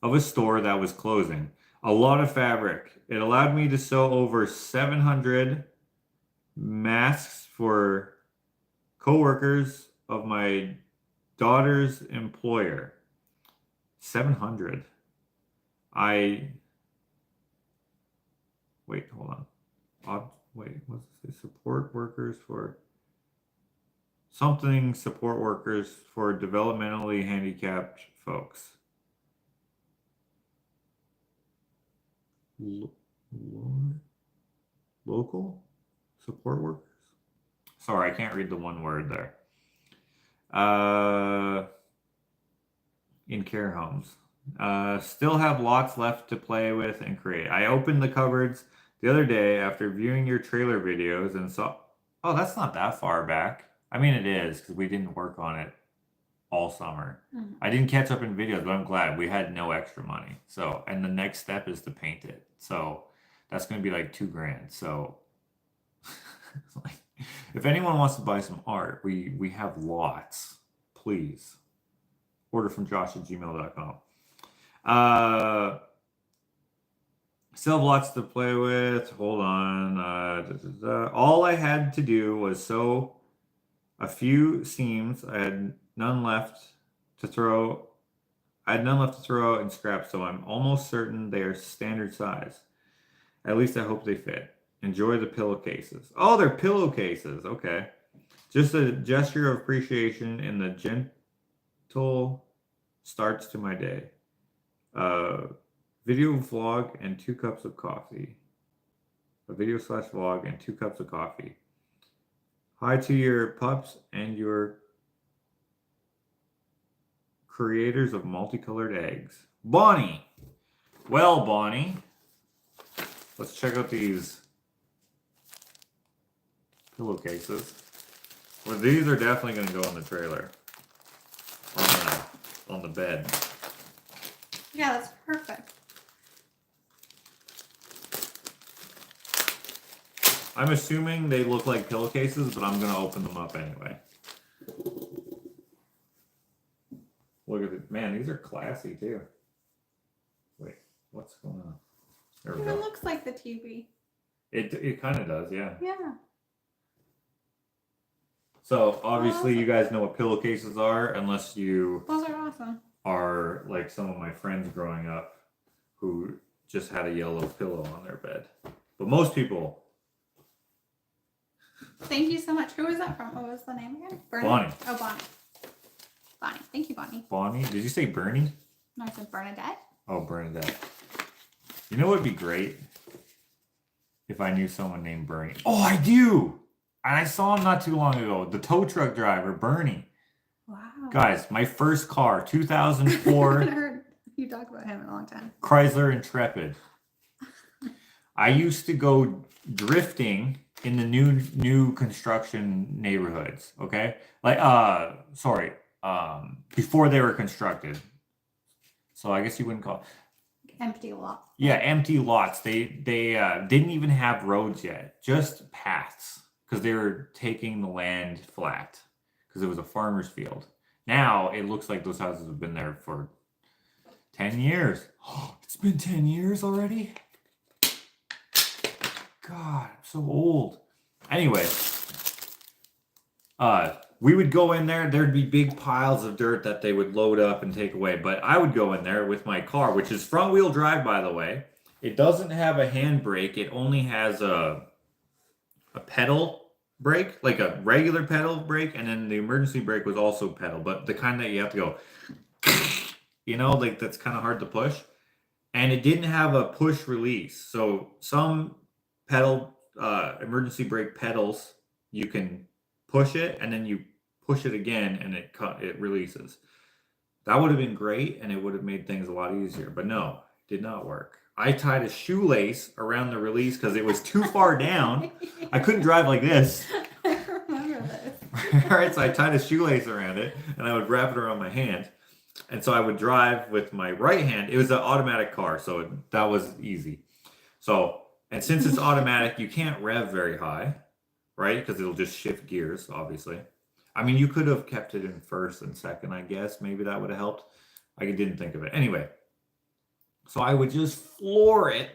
of a store that was closing. A lot of fabric. It allowed me to sew over 700 masks for co-workers of my daughter's employer. 700. Wait, hold on. Wait, what's this say? Support workers for something support workers for developmentally handicapped folks. Local support workers? Sorry, I can't read the one word there. In care homes. Still have lots left to play with and create. I opened the cupboards the other day after viewing your trailer videos and saw... Oh, that's not that far back. I mean, it is, because we didn't work on it all summer. Mhm. I didn't catch up in videos, but I'm glad. We had no extra money. So, and the next step is to paint it. So, that's going to be like $2,000. So, like, if anyone wants to buy some art, we have lots. Please. Orderfromjosh@gmail.com. Still have lots to play with. Hold on. All I had to do was sew a few seams. I had none left to throw. And scrap, so I'm almost certain they are standard size. At least I hope they fit. Enjoy the pillowcases. Oh, they're pillowcases. Okay. Just a gesture of appreciation and the gentle starts to my day. Video vlog and 2 cups of coffee. A video / vlog and 2 cups of coffee. Hi to your pups and your creators of multicolored eggs. Bonnie! Well, Bonnie, let's check out these pillowcases. Well, these are definitely going to go in the trailer. On the bed. Yeah, that's perfect. I'm assuming they look like pillowcases, but I'm going to open them up anyway. Look at it. Man, these are classy too. Wait, what's going on? There we It go. looks like the TV. It kind of does, yeah. Yeah. So obviously you guys know what pillowcases are, unless you Those are awesome. are like some of my friends growing up who just had a yellow pillow on their bed. But most people... Thank you so much. Who was that from? What was the name again? Bernie? Bonnie. Oh, Bonnie. Bonnie. Thank you, Bonnie. Bonnie? Did you say Bernie? No, I said Bernadette. Oh, Bernadette. You know what would be great? If I knew someone named Bernie. Oh, I do! And I saw him not too long ago. The tow truck driver, Bernie. Wow. Guys, my first car, I 2004 haven't heard you talk about him in a long time. Chrysler Intrepid. I used to go drifting in the new construction neighborhoods, okay? Like before they were constructed. So I guess you wouldn't call it. Empty lot. Yeah, empty lots. They didn't even have roads yet, just paths, because they were taking the land flat because it was a farmer's field. Now it looks like those houses have been there for 10 years. Oh, it's been 10 years already? God, I'm so old. Anyway, we would go in there. There'd be big piles of dirt that they would load up and take away. But I would go in there with my car, which is front-wheel drive, by the way. It doesn't have a handbrake. It only has a pedal brake, like a regular pedal brake, and then the emergency brake was also pedal, but the kind that you have to go, you know, like that's kind of hard to push. And it didn't have a push release. So some pedal, emergency brake pedals, you can push it and then you push it again and it releases. That would have been great and it would have made things a lot easier, but no, it did not work. I tied a shoelace around the release because it was too far down. I couldn't drive like this. I remember this. All right, so I tied a shoelace around it and I would wrap it around my hand. And so I would drive with my right hand. It was an automatic car, so that was easy. So, and since it's automatic, you can't rev very high, right? Because it'll just shift gears, obviously. I mean, you could have kept it in first and second, I guess. Maybe that would have helped. I didn't think of it. Anyway, so I would just floor it,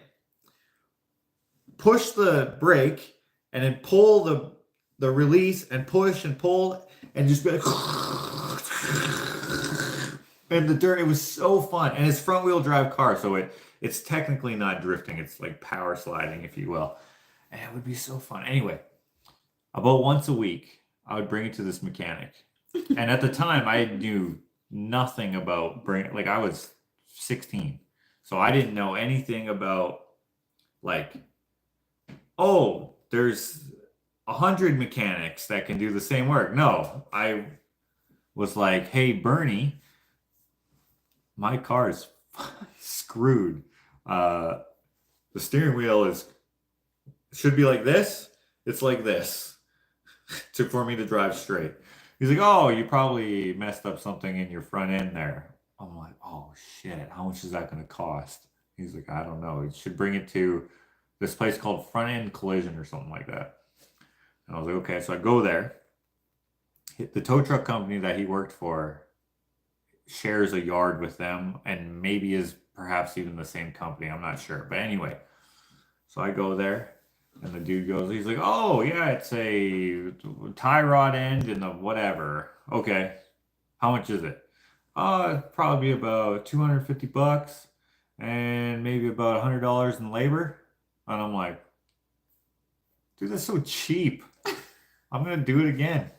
push the brake, and then pull the release and push and pull and just be like... And the dirt, it was so fun. And it's front-wheel drive car, so it's technically not drifting. It's like power sliding, if you will. And it would be so fun. Anyway, about once a week, I would bring it to this mechanic. And at the time, I knew nothing about like I was 16. So I didn't know anything about like, oh, there's 100 mechanics that can do the same work. No, I was like, hey, Bernie, my car is screwed. The steering wheel should be like this. It's like this for me to drive straight. He's like, oh, you probably messed up something in your front end there. I'm like, oh shit, how much is that going to cost? He's like, I don't know. You should bring it to this place called Front End Collision or something like that. And I was like, okay. So I go there. The tow truck company that he worked for shares a yard with them and maybe is perhaps even the same company. I'm not sure. But anyway, so I go there and the dude goes, he's like, oh, yeah, it's a tie rod end and the whatever. Okay. How much is it? Probably about 250 bucks and maybe about $100 in labor. And I'm like, dude, that's so cheap. I'm going to do it again.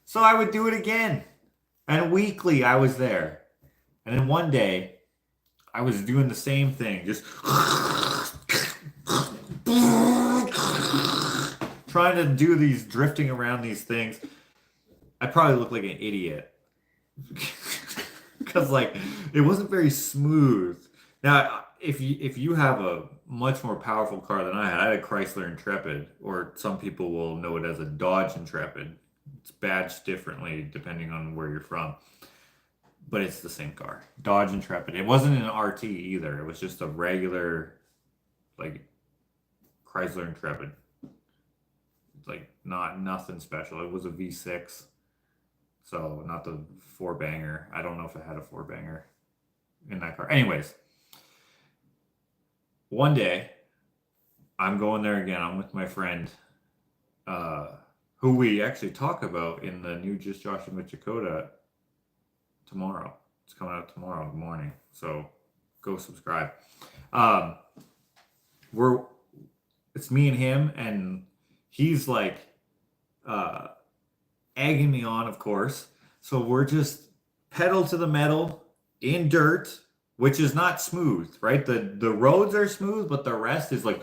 So I would do it again. And weekly I was there. And then one day I was doing the same thing. Just trying to do these drifting around these things. I probably looked like an idiot. Because like it wasn't very smooth. Now, if you have a much more powerful car than I had a Chrysler Intrepid, or some people will know it as a Dodge Intrepid. It's badged differently depending on where you're from, but it's the same car, Dodge Intrepid. It wasn't an RT either. It was just a regular, like Chrysler Intrepid. It's like nothing special. It was a V6, so not the four banger. I don't know if it had a four banger in that car. Anyways. One day, I'm going there again. I'm with my friend, who we actually talk about in the new Just Josh and Dakota tomorrow. It's coming out tomorrow morning, so go subscribe. It's me and him, and he's like egging me on, of course. So we're just pedal to the metal in dirt. Which is not smooth, right? The roads are smooth, but the rest is like...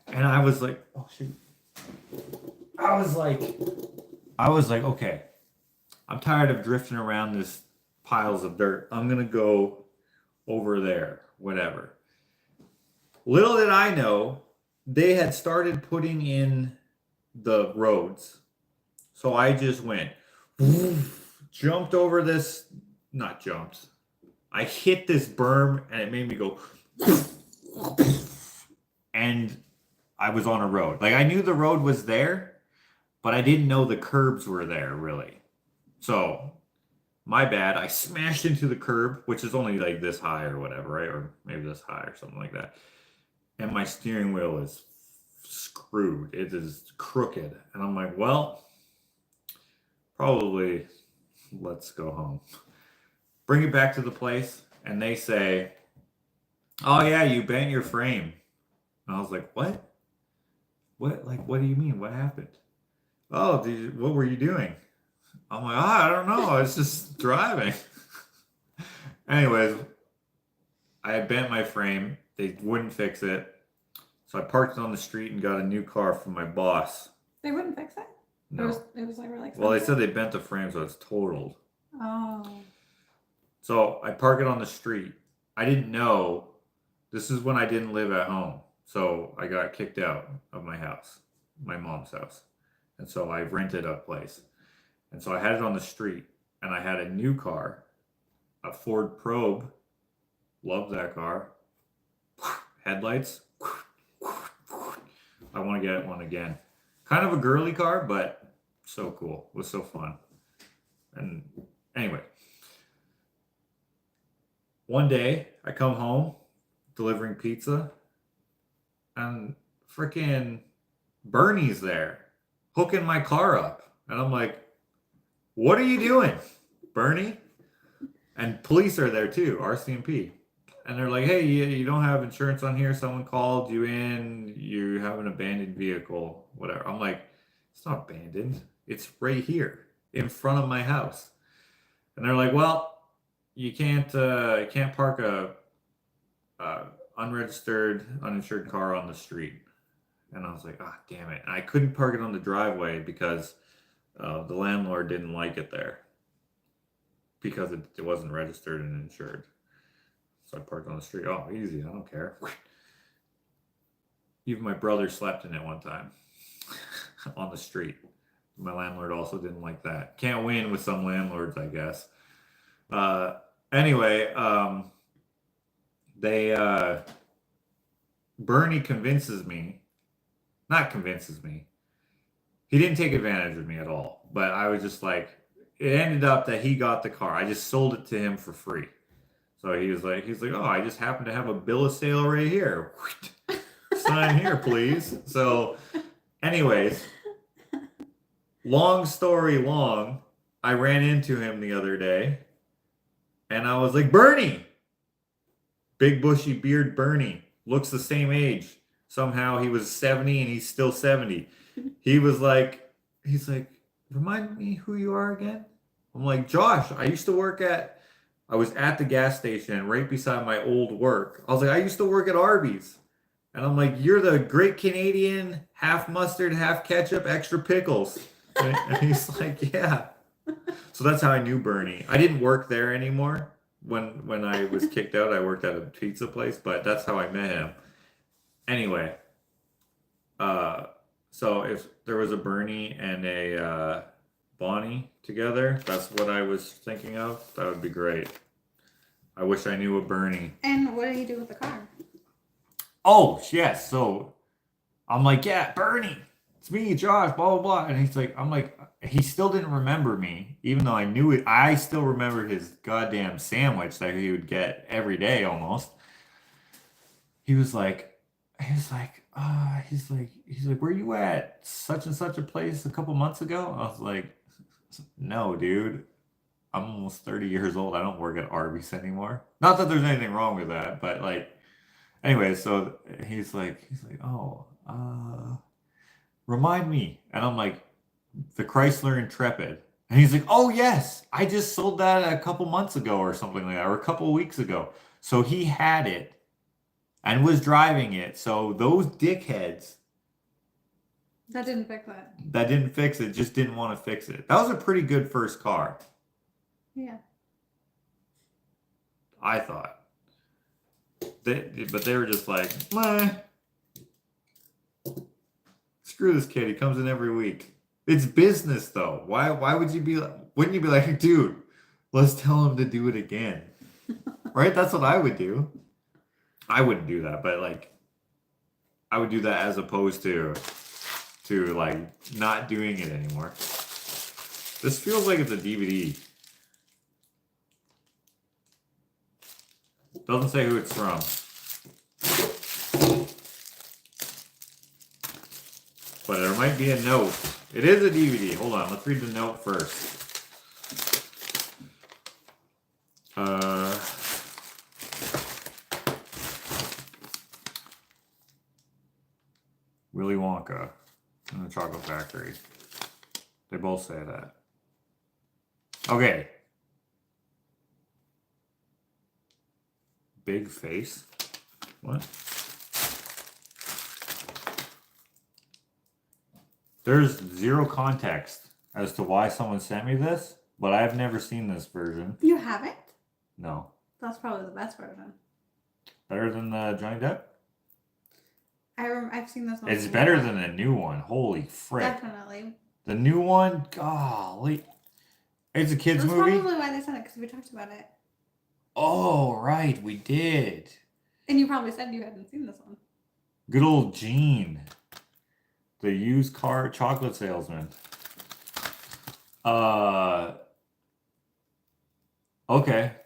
And I was like, oh shit. I was like, okay. I'm tired of drifting around this piles of dirt. I'm going to go over there, whatever. Little did I know, they had started putting in the roads. So I just went, jumped over this... Not jumped. I hit this berm and it made me go and I was on a road. Like I knew the road was there, but I didn't know the curbs were there really. So my bad. I smashed into the curb, which is only like this high or whatever, right? Or maybe this high or something like that. And my steering wheel is screwed. It is crooked. And I'm like, well, probably let's go home. Bring it back to the place, and they say, oh, yeah, you bent your frame. And I was like, what? What? Like, what do you mean? What happened? Oh, what were you doing? I'm like, I don't know. I was just driving. Anyways, I had bent my frame. They wouldn't fix it. So I parked it on the street and got a new car from my boss. They wouldn't fix it? No. It was like really expensive. Well, they said they bent the frame, so it's totaled. Oh. So I park it on the street. I didn't know. This is when I didn't live at home. So I got kicked out of my house, my mom's house. And so I rented a place. And so I had it on the street. And I had a new car, a Ford Probe. Loved that car. Headlights. I want to get one again. Kind of a girly car, but so cool. It was so fun. And anyway. One day, I come home, delivering pizza, and freaking Bernie's there, hooking my car up. And I'm like, what are you doing, Bernie? And police are there too, RCMP. And they're like, hey, you don't have insurance on here. Someone called you in. You have an abandoned vehicle, whatever. I'm like, It's not abandoned. It's right here in front of my house. And they're like, well, you can't park a unregistered, uninsured car on the street. And I was like, ah, damn it. And I couldn't park it on the driveway because the landlord didn't like it there because it wasn't registered and insured. So I parked on the street. Oh, easy. I don't care. Even my brother slept in it one time on the street. My landlord also didn't like that. Can't win with some landlords, I guess. Anyway, Bernie convinces me, not convinces me. He didn't take advantage of me at all. But I was just like, it ended up that he got the car. I just sold it to him for free. So he's like, oh, I just happen to have a bill of sale right here. Sign here, please. So, anyways, long story long, I ran into him the other day, and I was like, Bernie! Big bushy beard Bernie. Looks the same age. Somehow he was 70 and he's still 70. He's like, remind me who you are again? I'm like, Josh, I was at the gas station right beside my old work. I was like, I used to work at Arby's. And I'm like, you're the great Canadian, half mustard, half ketchup, extra pickles. And he's like, yeah. So that's how I knew Bernie. I didn't work there anymore. When I was kicked out, I worked at a pizza place, but that's how I met him. Anyway, so if there was a Bernie and a Bonnie together, that's what I was thinking of. That would be great. I wish I knew a Bernie. And what did you do with the car? Oh, yes. So I'm like, yeah, Bernie, it's me, Josh, blah, blah, blah. And he's like, he still didn't remember me, even though I knew it. I still remembered his goddamn sandwich that he would get every day almost. He was like, were you at such and such a place a couple months ago? I was like, no, dude. I'm almost 30 years old. I don't work at Arby's anymore. Not that there's anything wrong with that, but like, anyway, so he's like, oh, remind me. And I'm like, the Chrysler Intrepid. And he's like, oh yes, I just sold that a couple months ago or something like that, or a couple weeks ago. So he had it and was driving it. So those dickheads That didn't fix it. that didn't fix it just didn't want to fix it. That was a pretty good first car, Yeah. I thought. But they were just like, meh. Screw this kid. He comes in every week. It's business, though. Why would you be like, wouldn't you be like, dude, let's tell him to do it again? Right? That's what I would do. I wouldn't do that, but like, I would do that as opposed to like not doing it anymore. This feels like it's a DVD. Doesn't say who it's from. But there might be a note. It is a DVD. Hold on, let's read the note first. Willy Wonka and the Chocolate Factory. They both say that. Okay. Big face? What? There's zero context as to why someone sent me this, but I've never seen this version. You haven't? No. That's probably the best version. Better than the Johnny Depp? I've seen this one. It's better than the new one. Holy frick. Definitely. The new one? Golly. It's a kid's That's movie? probably why they sent it, because we talked about it. Oh, right. We did. And you probably said you hadn't seen this one. Good old Gene. The used car chocolate salesman. Okay.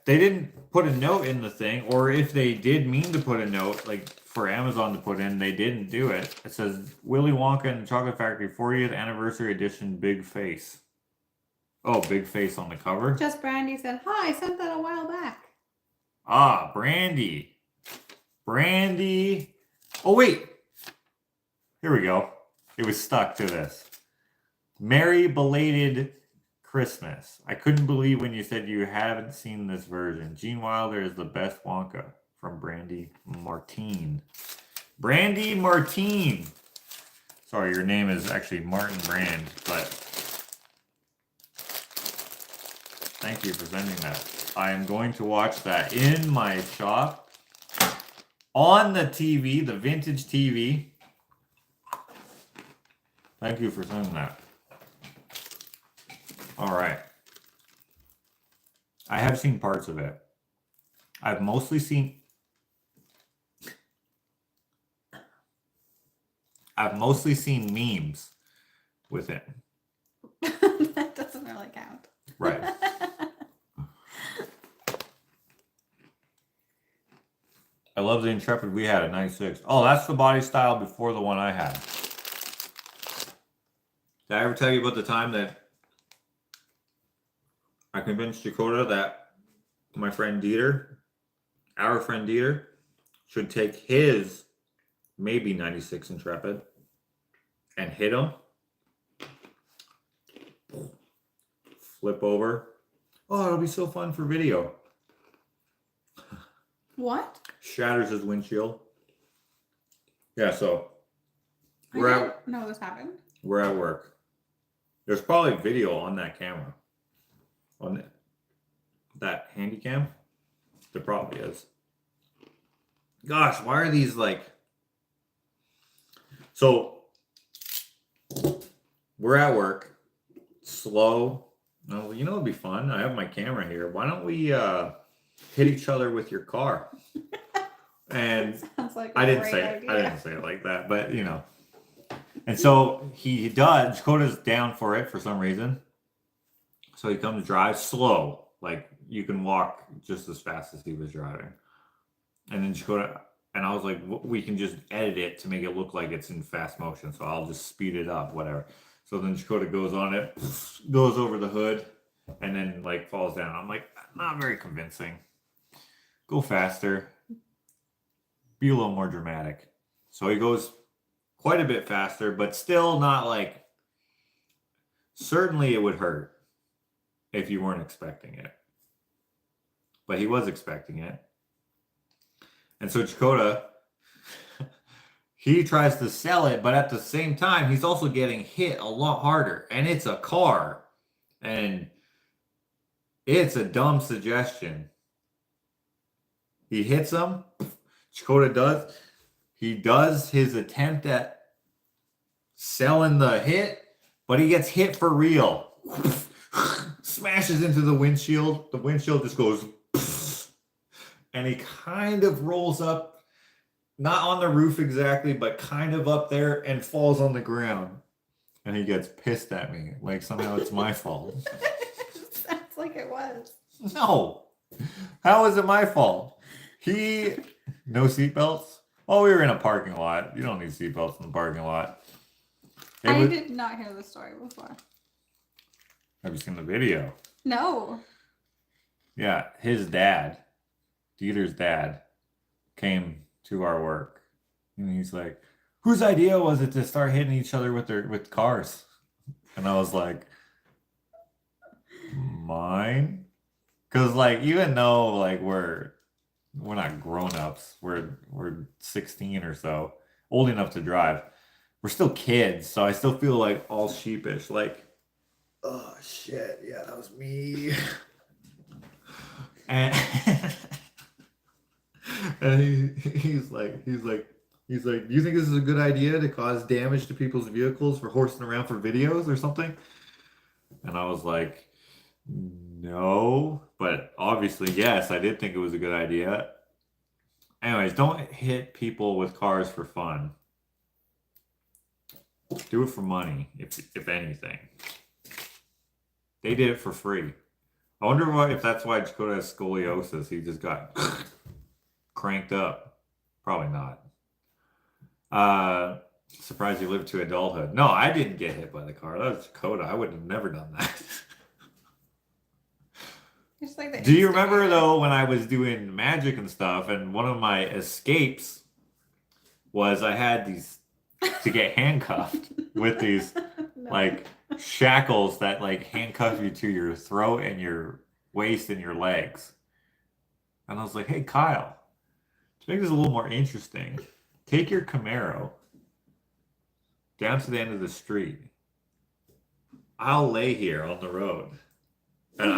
They didn't put a note in the thing, or if they did mean to put a note, like for Amazon to put in, they didn't do it. It says Willy Wonka and the Chocolate Factory 40th Anniversary Edition Big Face. Oh, big face on the cover? Just Brandy said, hi, I sent that a while back. Ah, Brandy. Brandy. Oh, wait. Here we go. It was stuck to this. Merry belated Christmas. I couldn't believe when you said you haven't seen this version. Gene Wilder is the best Wonka from Brandy Martine. Brandy Martine. Sorry, your name is actually Martin Brand, but thank you for sending that. I am going to watch that in my shop on the TV, the vintage TV. Thank you for sending that. All right. I have seen parts of it. I've mostly seen memes with it. That doesn't really count. Right. I love the Intrepid we had at 96. Oh, that's the body style before the one I had. Did I ever tell you about the time that I convinced Dakota that my friend Dieter, our friend Dieter, should take his maybe 96 Intrepid and hit him, flip over. Oh, it'll be so fun for video. What? Shatters his windshield. Yeah, so I didn't know this happened. we're at work. There's probably video on that camera. On that handy cam. There probably is. Gosh, why are these like... So, we're at work. Slow. No, you know it'd be fun. I have my camera here. Why don't we hit each other with your car? And Sounds like I didn't say it like that, but you know. And so he does. Dakota's down for it for some reason. So he comes drive slow, like you can walk just as fast as he was driving. And then Dakota, and I was like, we can just edit it to make it look like it's in fast motion. So I'll just speed it up, whatever. So then Dakota goes on it, goes over the hood, and then like falls down. I'm like, not very convincing. Go faster. Be a little more dramatic. So he goes quite a bit faster, but still not like, certainly it would hurt if you weren't expecting it. But he was expecting it. And so Dakota, he tries to sell it, but at the same time, he's also getting hit a lot harder. And it's a car. And it's a dumb suggestion. He hits him. Dakota does. He does his attempt at selling the hit, but he gets hit for real. Smashes into the windshield. The windshield just goes, and he kind of rolls up, not on the roof exactly, but kind of up there and falls on the ground. And he gets pissed at me, like somehow it's my fault. Sounds like it was. No. How is it my fault? No seatbelts? Oh, we were in a parking lot. You don't need seatbelts in the parking lot. I did not hear the story before. Have you seen the video? No. Yeah, his dad, Dieter's dad, came to our work. And he's like, whose idea was it to start hitting each other with cars? And I was like, mine? Because like, even though like we're not grown-ups, we're 16 or so, old enough to drive, we're still kids, so I still feel like all sheepish, like, oh shit, yeah, that was me. And and he's like, do you think this is a good idea to cause damage to people's vehicles for horsing around for videos or something? And I was like, no, but obviously, yes, I did think it was a good idea. Anyways, don't hit people with cars for fun. Do it for money, if anything. They did it for free. I wonder if that's why Dakota has scoliosis. He just got cranked up. Probably not. Surprised he lived to adulthood. No, I didn't get hit by the car. That was Dakota. I would have never done that. Like do you remember though when I was doing magic and stuff, and one of my escapes was I had these to get handcuffed with these like shackles that like handcuff you to your throat and your waist and your legs. And I was like, hey, Kyle, to make this a little more interesting, take your Camaro down to the end of the street. I'll lay here on the road. And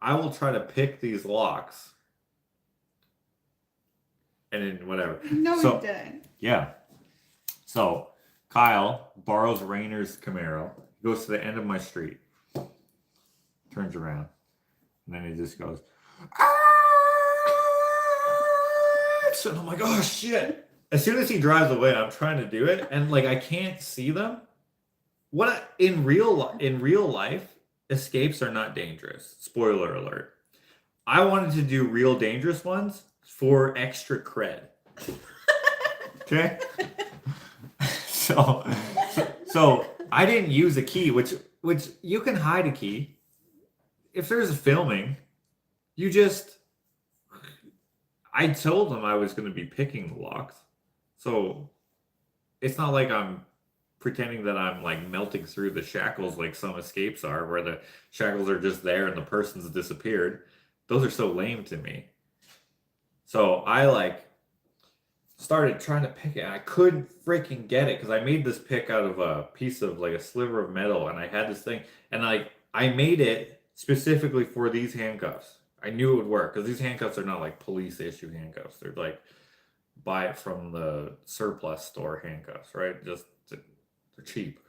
I will try to pick these locks. And then whatever. No, so, you didn't. Yeah. So Kyle borrows Rainer's Camaro, goes to the end of my street, turns around, and then he just goes, and I'm like, oh shit. As soon as he drives away, I'm trying to do it, and like I can't see them. In real life, escapes are not dangerous. Spoiler alert. I wanted to do real dangerous ones for extra cred. Okay? So I didn't use a key, which you can hide a key. If there's a filming, I told them I was going to be picking the locks. So it's not like I'm pretending that I'm like melting through the shackles like some escapes are, where the shackles are just there and the person's disappeared. Those are so lame to me. So I like started trying to pick it, and I couldn't freaking get it because I made this pick out of a piece of like a sliver of metal, and I had this thing, and like I made it specifically for these handcuffs. I knew it would work because these handcuffs are not like police issue handcuffs. They're like buy it from the surplus store handcuffs, right? Just they're cheap.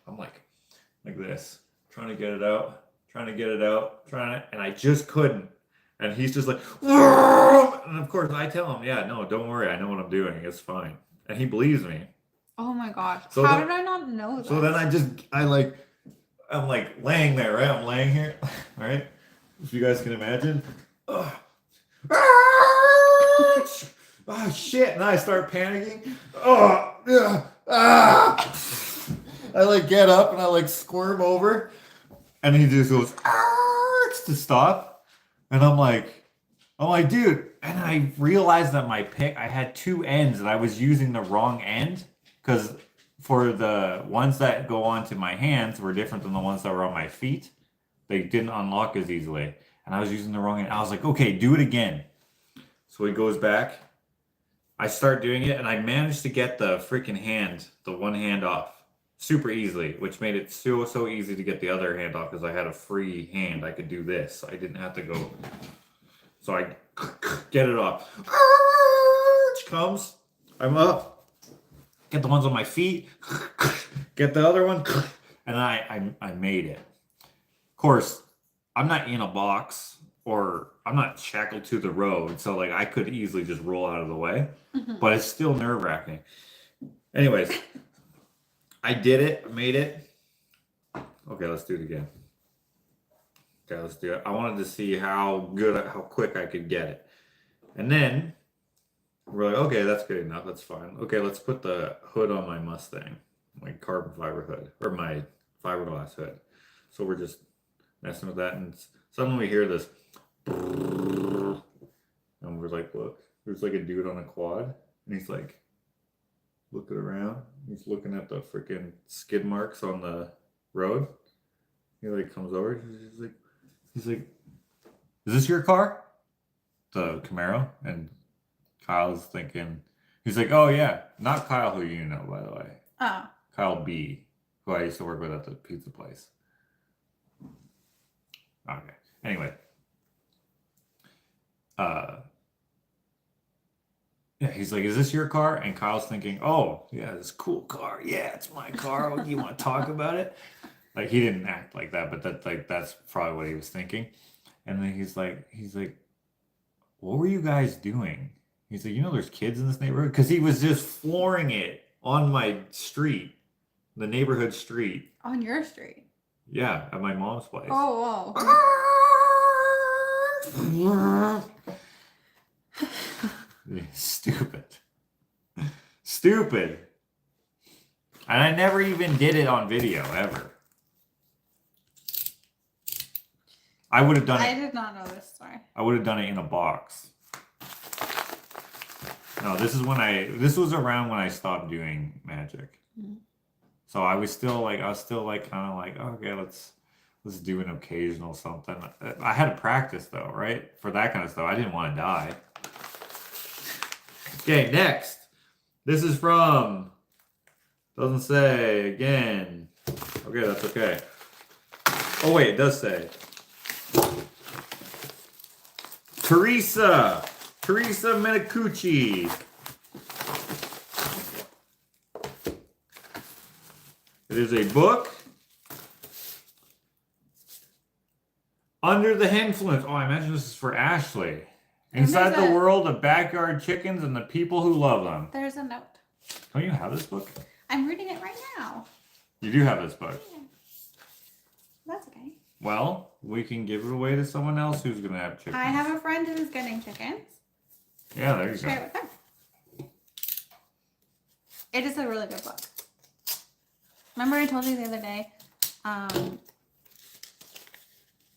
I'm like this, trying to get it out, and I just couldn't. And he's just like, and of course I tell him, yeah, no, don't worry, I know what I'm doing, it's fine. And he believes me. Oh my gosh. So how did I not know that? So then I'm like laying there, right? I'm laying here, right? If you guys can imagine. Oh shit, and I start panicking. I like get up and I like squirm over, and he just goes to stop. And I'm like, dude. And I realized that my pick, I had two ends and I was using the wrong end, because for the ones that go onto my hands were different than the ones that were on my feet. They didn't unlock as easily. And I was using the wrong end. I was like, okay, do it again. So he goes back. I start doing it, and I managed to get the freaking hand, the one hand off super easily, which made it so easy to get the other hand off because I had a free hand. I could do this. I didn't have to go. So I get it off. Comes. I'm up. Get the ones on my feet. Get the other one. And I made it. Of course, I'm not in a box or I'm not shackled to the road. So like I could easily just roll out of the way. But it's still nerve-wracking. Anyways. I did it, made it. Okay, let's do it again. Okay, let's do it. I wanted to see how quick I could get it. And then we're like, okay, that's good enough. That's fine. Okay, let's put the hood on my Mustang, my carbon fiber hood, or my fiberglass hood. So we're just messing with that, and suddenly we hear this, and we're like, look, there's like a dude on a quad, and he's like, looking around. He's looking at the freaking skid marks on the road. He like comes over. He's like, is this your car? The Camaro? And Kyle's thinking, he's like, oh yeah, not Kyle, who you know, by the way. Oh. Kyle B, who I used to work with at the pizza place. Okay. Anyway. Yeah, he's like, is this your car? And Kyle's thinking, oh, yeah, this cool car. Yeah, it's my car. You want to talk about it? Like, he didn't act like that, but that's probably what he was thinking. And then he's like, what were you guys doing? He's like, there's kids in this neighborhood? Because he was just flooring it on my street, the neighborhood street. On your street? Yeah, at my mom's place. Oh, whoa. Stupid. And I never even did it on video, ever. I would have done it. I did not know this story. I would have done it in a box. No, this was around when I stopped doing magic. So I was still like kind of like, okay, let's do an occasional something. I had to practice though, right? For that kind of stuff. I didn't want to die. Okay, next. This is from, doesn't say again. Okay, that's okay. Oh wait, it does say. Teresa Menicucci. It is a book. Under the Influence. Oh, I imagine this is for Ashley. Inside the world of backyard chickens and the people who love them. There's a note. Don't you have this book? I'm reading it right now. You do have this book. Yeah. That's okay. Well, we can give it away to someone else who's going to have chickens. I have a friend who's getting chickens. Yeah, there you Share go. it with them. It is a really good book. Remember I told you the other day, I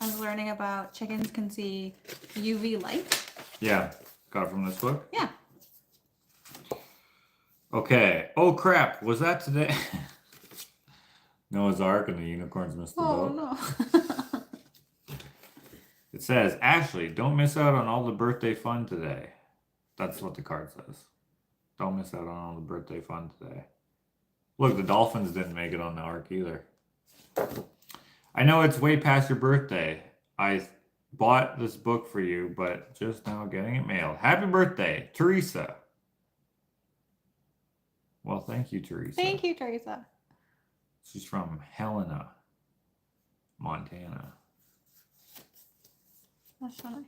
was learning about chickens can see UV light. Yeah, got it from this book? Yeah. Okay. Oh, crap. Was that today? Noah's Ark and the unicorns missed the boat. Oh, no. It says, Ashley, don't miss out on all the birthday fun today. That's what the card says. Don't miss out on all the birthday fun today. Look, the dolphins didn't make it on the Ark either. I know it's way past your birthday. I bought this book for you, but just now getting it mailed. Happy birthday, Teresa. Well, thank you, Teresa. Thank you, Teresa. She's from Helena, Montana. That's so nice.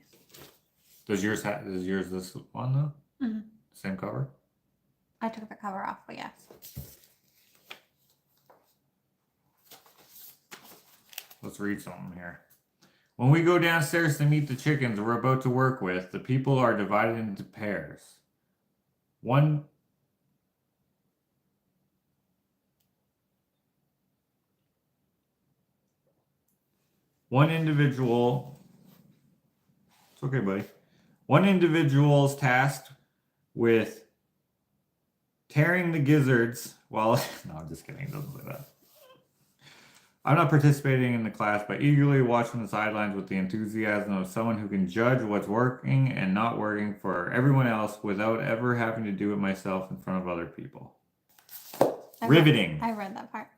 Does yours this one though? Mm-hmm. Same cover? I took the cover off, but yes. Let's read something here. When we go downstairs to meet the chickens we're about to work with, the people are divided into pairs. One individual, it's okay, buddy. One individual is tasked with tearing the gizzards while, no, I'm just kidding, it doesn't say that. I'm not participating in the class, but eagerly watching the sidelines with the enthusiasm of someone who can judge what's working and not working for everyone else without ever having to do it myself in front of other people. Riveting. I read that part.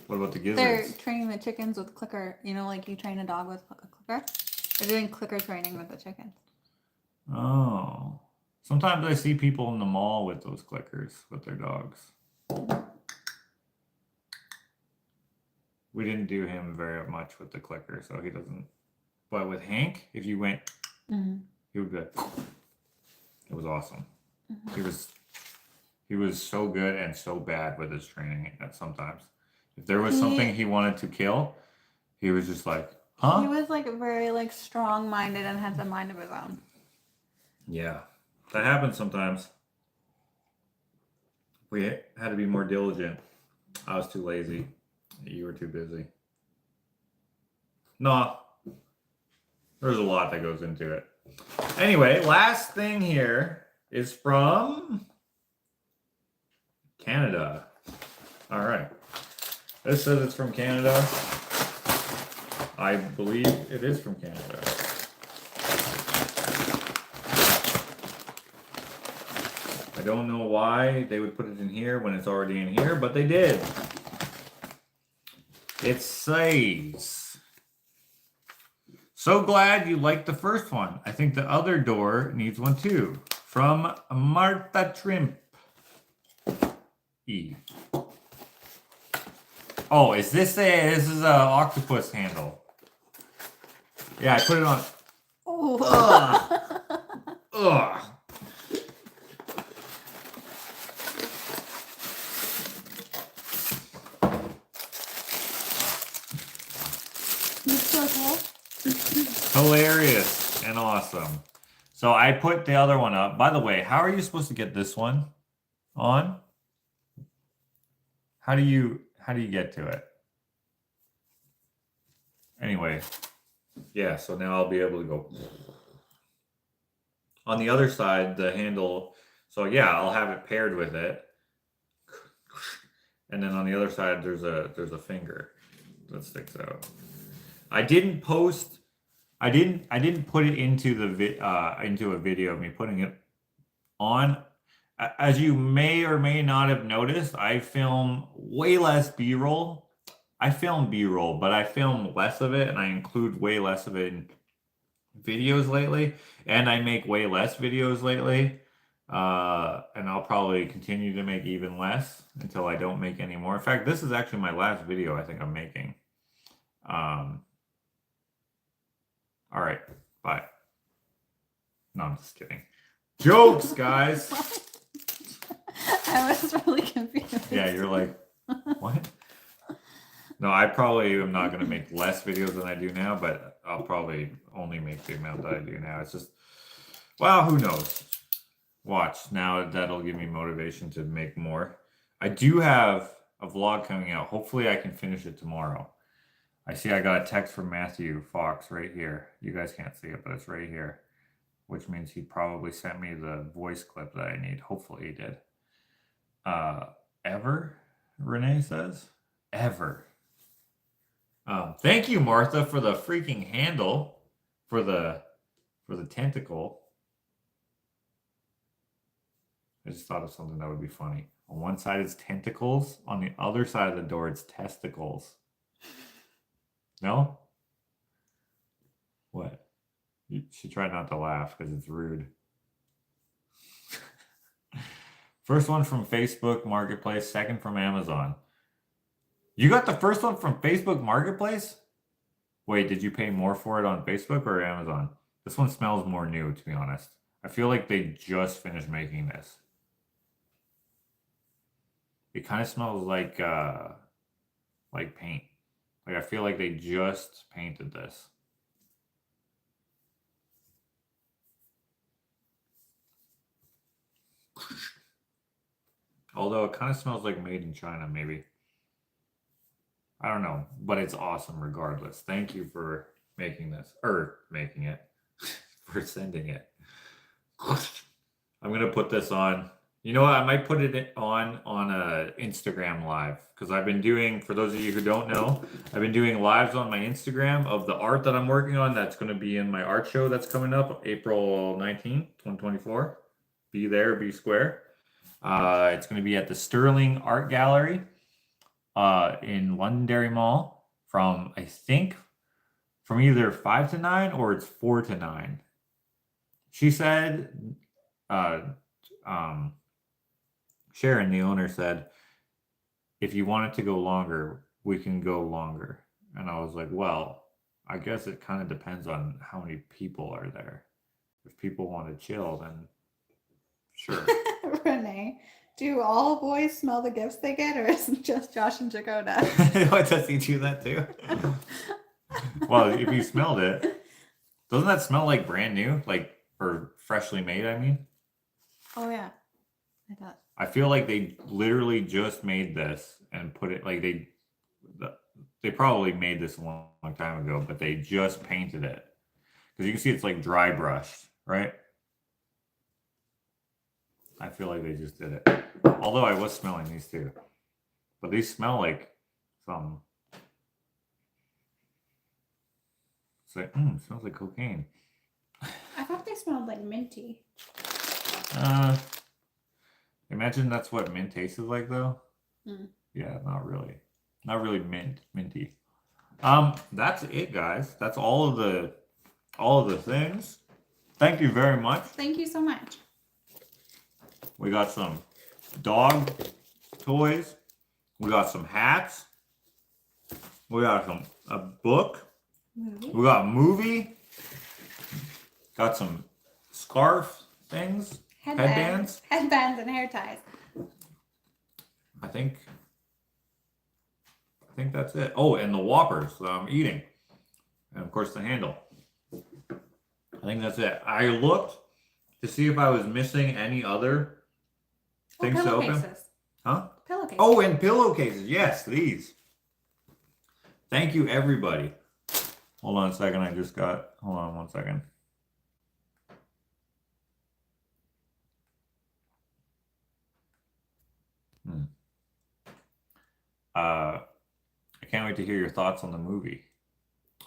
What about the gizzards? They're training the chickens with clicker. You know, like you train a dog with a clicker? They're doing clicker training with the chickens. Oh. Sometimes I see people in the mall with those clickers with their dogs. We didn't do him very much with the clicker, so he doesn't. But with Hank, if you went, he would be like, it was awesome. He was so good and so bad with his training that sometimes. If there was something he wanted to kill, he was just like, huh? He was like very like strong-minded and has a mind of his own. Yeah, that happens sometimes. We had to be more diligent. I was too lazy. You were too busy. No, there's a lot that goes into it. Anyway, last thing here is from Canada. All right. This says it's from Canada. I believe it is from Canada. I don't know why they would put it in here when it's already in here, but they did. It says, so glad you liked the first one. I think the other door needs one too. From Martha Trimp. E. Oh, is this this is a octopus handle. Yeah, I put it on. Oh. Ugh. Ugh. Hilarious and awesome. So I put the other one up. By the way, how are you supposed to get this one on? How do you get to it? Anyway, yeah, so now I'll be able to go on the other side, the handle. So yeah, I'll have it paired with it. and then on the other side there's a finger that sticks out. I didn't post. I didn't put it into the into a video of me putting it on. As you may or may not have noticed, I film way less B-roll. I film B-roll, but I film less of it, and I include way less of it in videos lately, and I make way less videos lately. And I'll probably continue to make even less until I don't make any more. In fact, this is actually my last video I think I'm making. All right, bye. No, I'm just kidding. Jokes, guys. I was really confused. Yeah, you're like, what? No, I probably am not going to make less videos than I do now, but I'll probably only make the amount that I do now. It's just, well, who knows? Watch. Now that'll give me motivation to make more. I do have a vlog coming out. Hopefully I can finish it tomorrow. I see I got a text from Matthew Fox right here. You guys can't see it, but it's right here, which means he probably sent me the voice clip that I need. Hopefully he did. Ever? Renee says. Ever. Thank you, Martha, for the freaking handle for the tentacle. I just thought of something that would be funny. On one side it's tentacles, on the other side of the door it's testicles. No? What? You should try not to laugh because it's rude. First one from Facebook Marketplace, second from Amazon. You got the first one from Facebook Marketplace? Wait, did you pay more for it on Facebook or Amazon? This one smells more new, to be honest. I feel like they just finished making this. It kind of smells like paint. Like I feel like they just painted this. Although it kind of smells like made in China, maybe. I don't know, but it's awesome regardless. Thank you for making this, or making it, for sending it. I'm going to put this on. You know what? I might put it on a Instagram live because I've been doing, for those of you who don't know, I've been doing lives on my Instagram of the art that I'm working on. That's going to be in my art show that's coming up April 19th, 2024. Be there, be square. It's going to be at the Sterling Art Gallery in Londonderry Mall from, I think, from either 5 to 9 or it's 4 to 9. She said, Sharon, the owner, said, if you want it to go longer, we can go longer. And I was like, well, I guess it kind of depends on how many people are there. If people want to chill, then sure. Renee, do all boys smell the gifts they get, or is it just Josh and Jacoda? What, does he do that too? Well, if you smelled it, doesn't that smell like brand new? Like, or freshly made, I mean? Oh, yeah. I thought. I feel like they literally just made this and put it, like they probably made this a long time ago, but they just painted it. Because you can see it's like dry brushed, right? I feel like they just did it. Although I was smelling these too. But these smell like some. It's like, it smells like cocaine. I thought they smelled like minty. Imagine that's what mint tastes like though. Mm. Yeah, not really. Not really minty. That's it, guys. That's all of the things. Thank you very much. Thank you so much. We got some dog toys. We got some hats. We got a book. Movie. We got a movie. Got some scarf things. Headbands. Headbands and hair ties. I think that's it. Oh, and the Whoppers that I'm eating. And of course the handle. I think that's it. I looked to see if I was missing any other things to open. Huh? Pillowcases. Oh, and pillowcases. Yes, these. Thank you, everybody. Hold on a second. Hold on one second. I can't wait to hear your thoughts on the movie.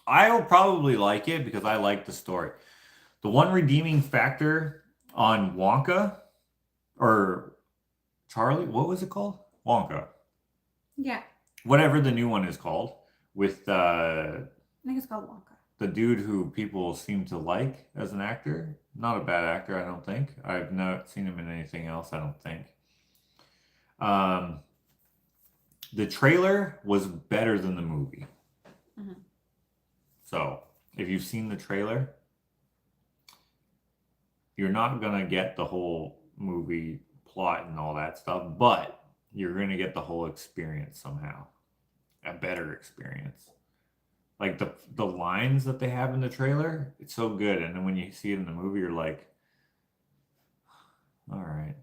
I'll probably like it because I like the story. The one redeeming factor on Wonka or Charlie, what was it called? Wonka. Yeah. Whatever the new one is called, with I think it's called Wonka. the dude who people seem to like as an actor. Not a bad actor, I don't think. I've not seen him in anything else, I don't think. The trailer was better than the movie. Mm-hmm. So, if you've seen the trailer, you're not going to get the whole movie plot and all that stuff, but you're going to get the whole experience somehow. A better experience. Like the lines that they have in the trailer, it's so good. And then when you see it in the movie, you're like, all right,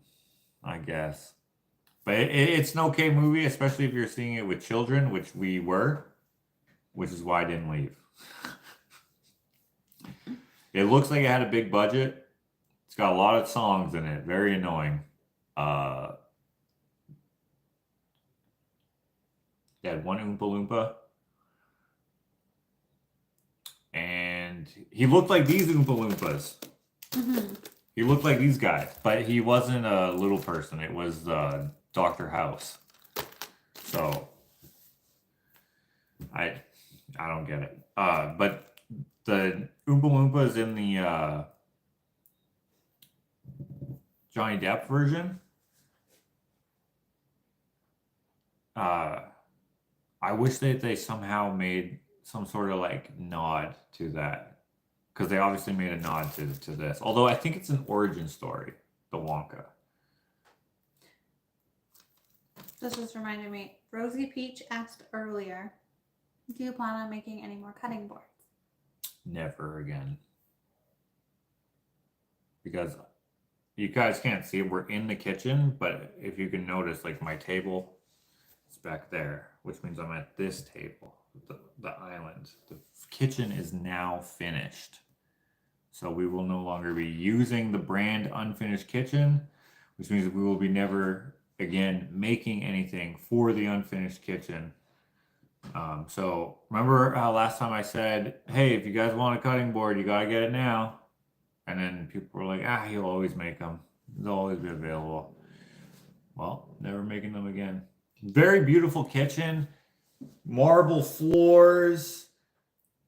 I guess. But it's an okay movie, especially if you're seeing it with children, which we were, which is why I didn't leave. It looks like it had a big budget. It's got a lot of songs in it. Very annoying. They had one Oompa Loompa. And he looked like these Oompa Loompas. Mm-hmm. He looked like these guys, but he wasn't a little person. It was Dr. House. So I don't get it. But the Oompa Loompas in the Johnny Depp version, I wish that they somehow made some sort of like nod to that, because they obviously made a nod to this. Although I think it's an origin story, the Wonka. This just reminded me. Rosie Peach asked earlier, do you plan on making any more cutting boards? Never again. Because you guys can't see it. We're in the kitchen, but if you can notice, like my table is back there, which means I'm at this table, the island. The kitchen is now finished. So we will no longer be using the brand Unfinished Kitchen, which means we will be never again making anything for the Unfinished Kitchen. So remember how last time I said, hey, if you guys want a cutting board, you got to get it now. And then people were like, he'll always make them. They'll always be available. Well, never making them again. Very beautiful kitchen. Marble floors.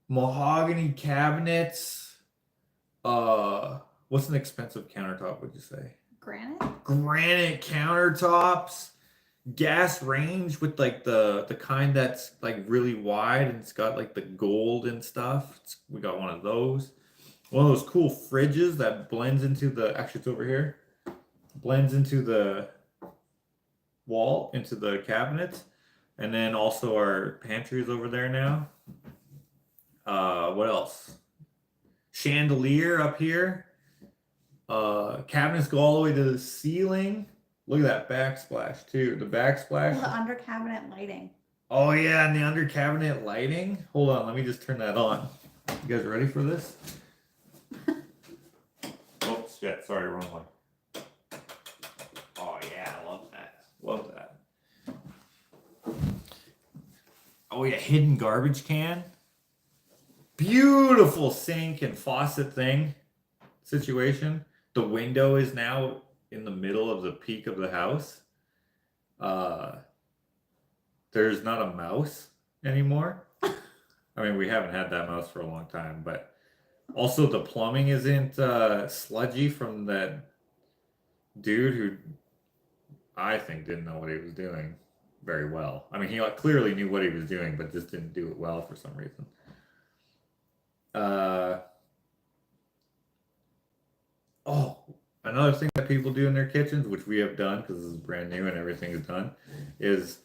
Mahogany cabinets. What's an expensive countertop, would you say? Granite countertops. Gas range with like the kind that's like really wide and it's got like the gold and stuff. We got one of those. One of those cool fridges that blends into the, actually it's over here, blends into the wall, into the cabinets. And then also our pantry's over there now. What else? Chandelier up here. Cabinets go all the way to the ceiling. Look at that backsplash too. The backsplash. The under cabinet lighting. Oh yeah, and the under cabinet lighting. Hold on, let me just turn that on. You guys ready for this? Oops, shit, sorry, wrong one. Oh yeah, I love that. Love that. Oh yeah, hidden garbage can. Beautiful sink and faucet thing situation. The window is now in the middle of the peak of the house. There's not a mouse anymore. I mean, we haven't had that mouse for a long time, but also the plumbing isn't sludgy from that dude who I think didn't know what he was doing very well. I mean, he clearly knew what he was doing, but just didn't do it well for some reason. Another thing that people do in their kitchens, which we have done because this is brand new and everything is done, is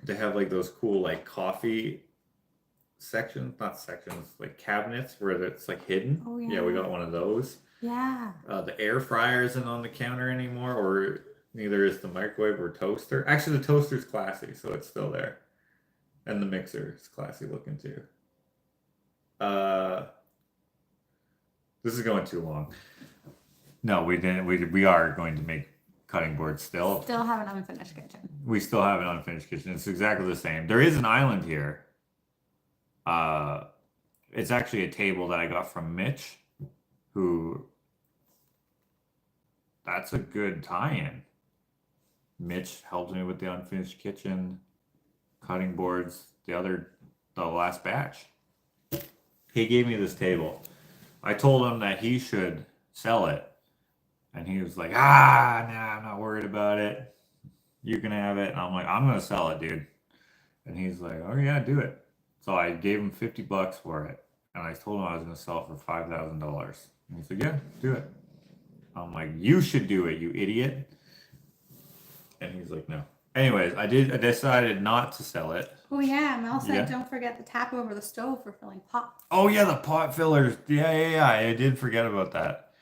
they have like those cool like coffee sections, not sections, like cabinets where it's like hidden. Oh yeah. Yeah, we got one of those. Yeah. The air fryer isn't on the counter anymore, or neither is the microwave or toaster. Actually, the toaster's classy, so it's still there. And the mixer is classy looking too. This is going too long. No, we didn't. We are going to make cutting board still. Still have an unfinished kitchen. We still have an unfinished kitchen. It's exactly the same. There is an island here. It's actually a table that I got from Mitch, who, that's a good tie-in. Mitch helped me with the unfinished kitchen, cutting boards, the last batch. He gave me this table. I told him that he should sell it. And he was like, nah, I'm not worried about it. You can have it. And I'm like, I'm going to sell it, dude. And he's like, oh yeah, do it. So I gave him $50 for it. And I told him I was going to sell it for $5,000. And he said, yeah, do it. I'm like, you should do it, you idiot. And he's like, no. Anyways, I decided not to sell it. Oh yeah, Mel said Yeah. don't forget the tap over the stove for filling pots. Oh yeah, the pot fillers. Yeah. I did forget about that.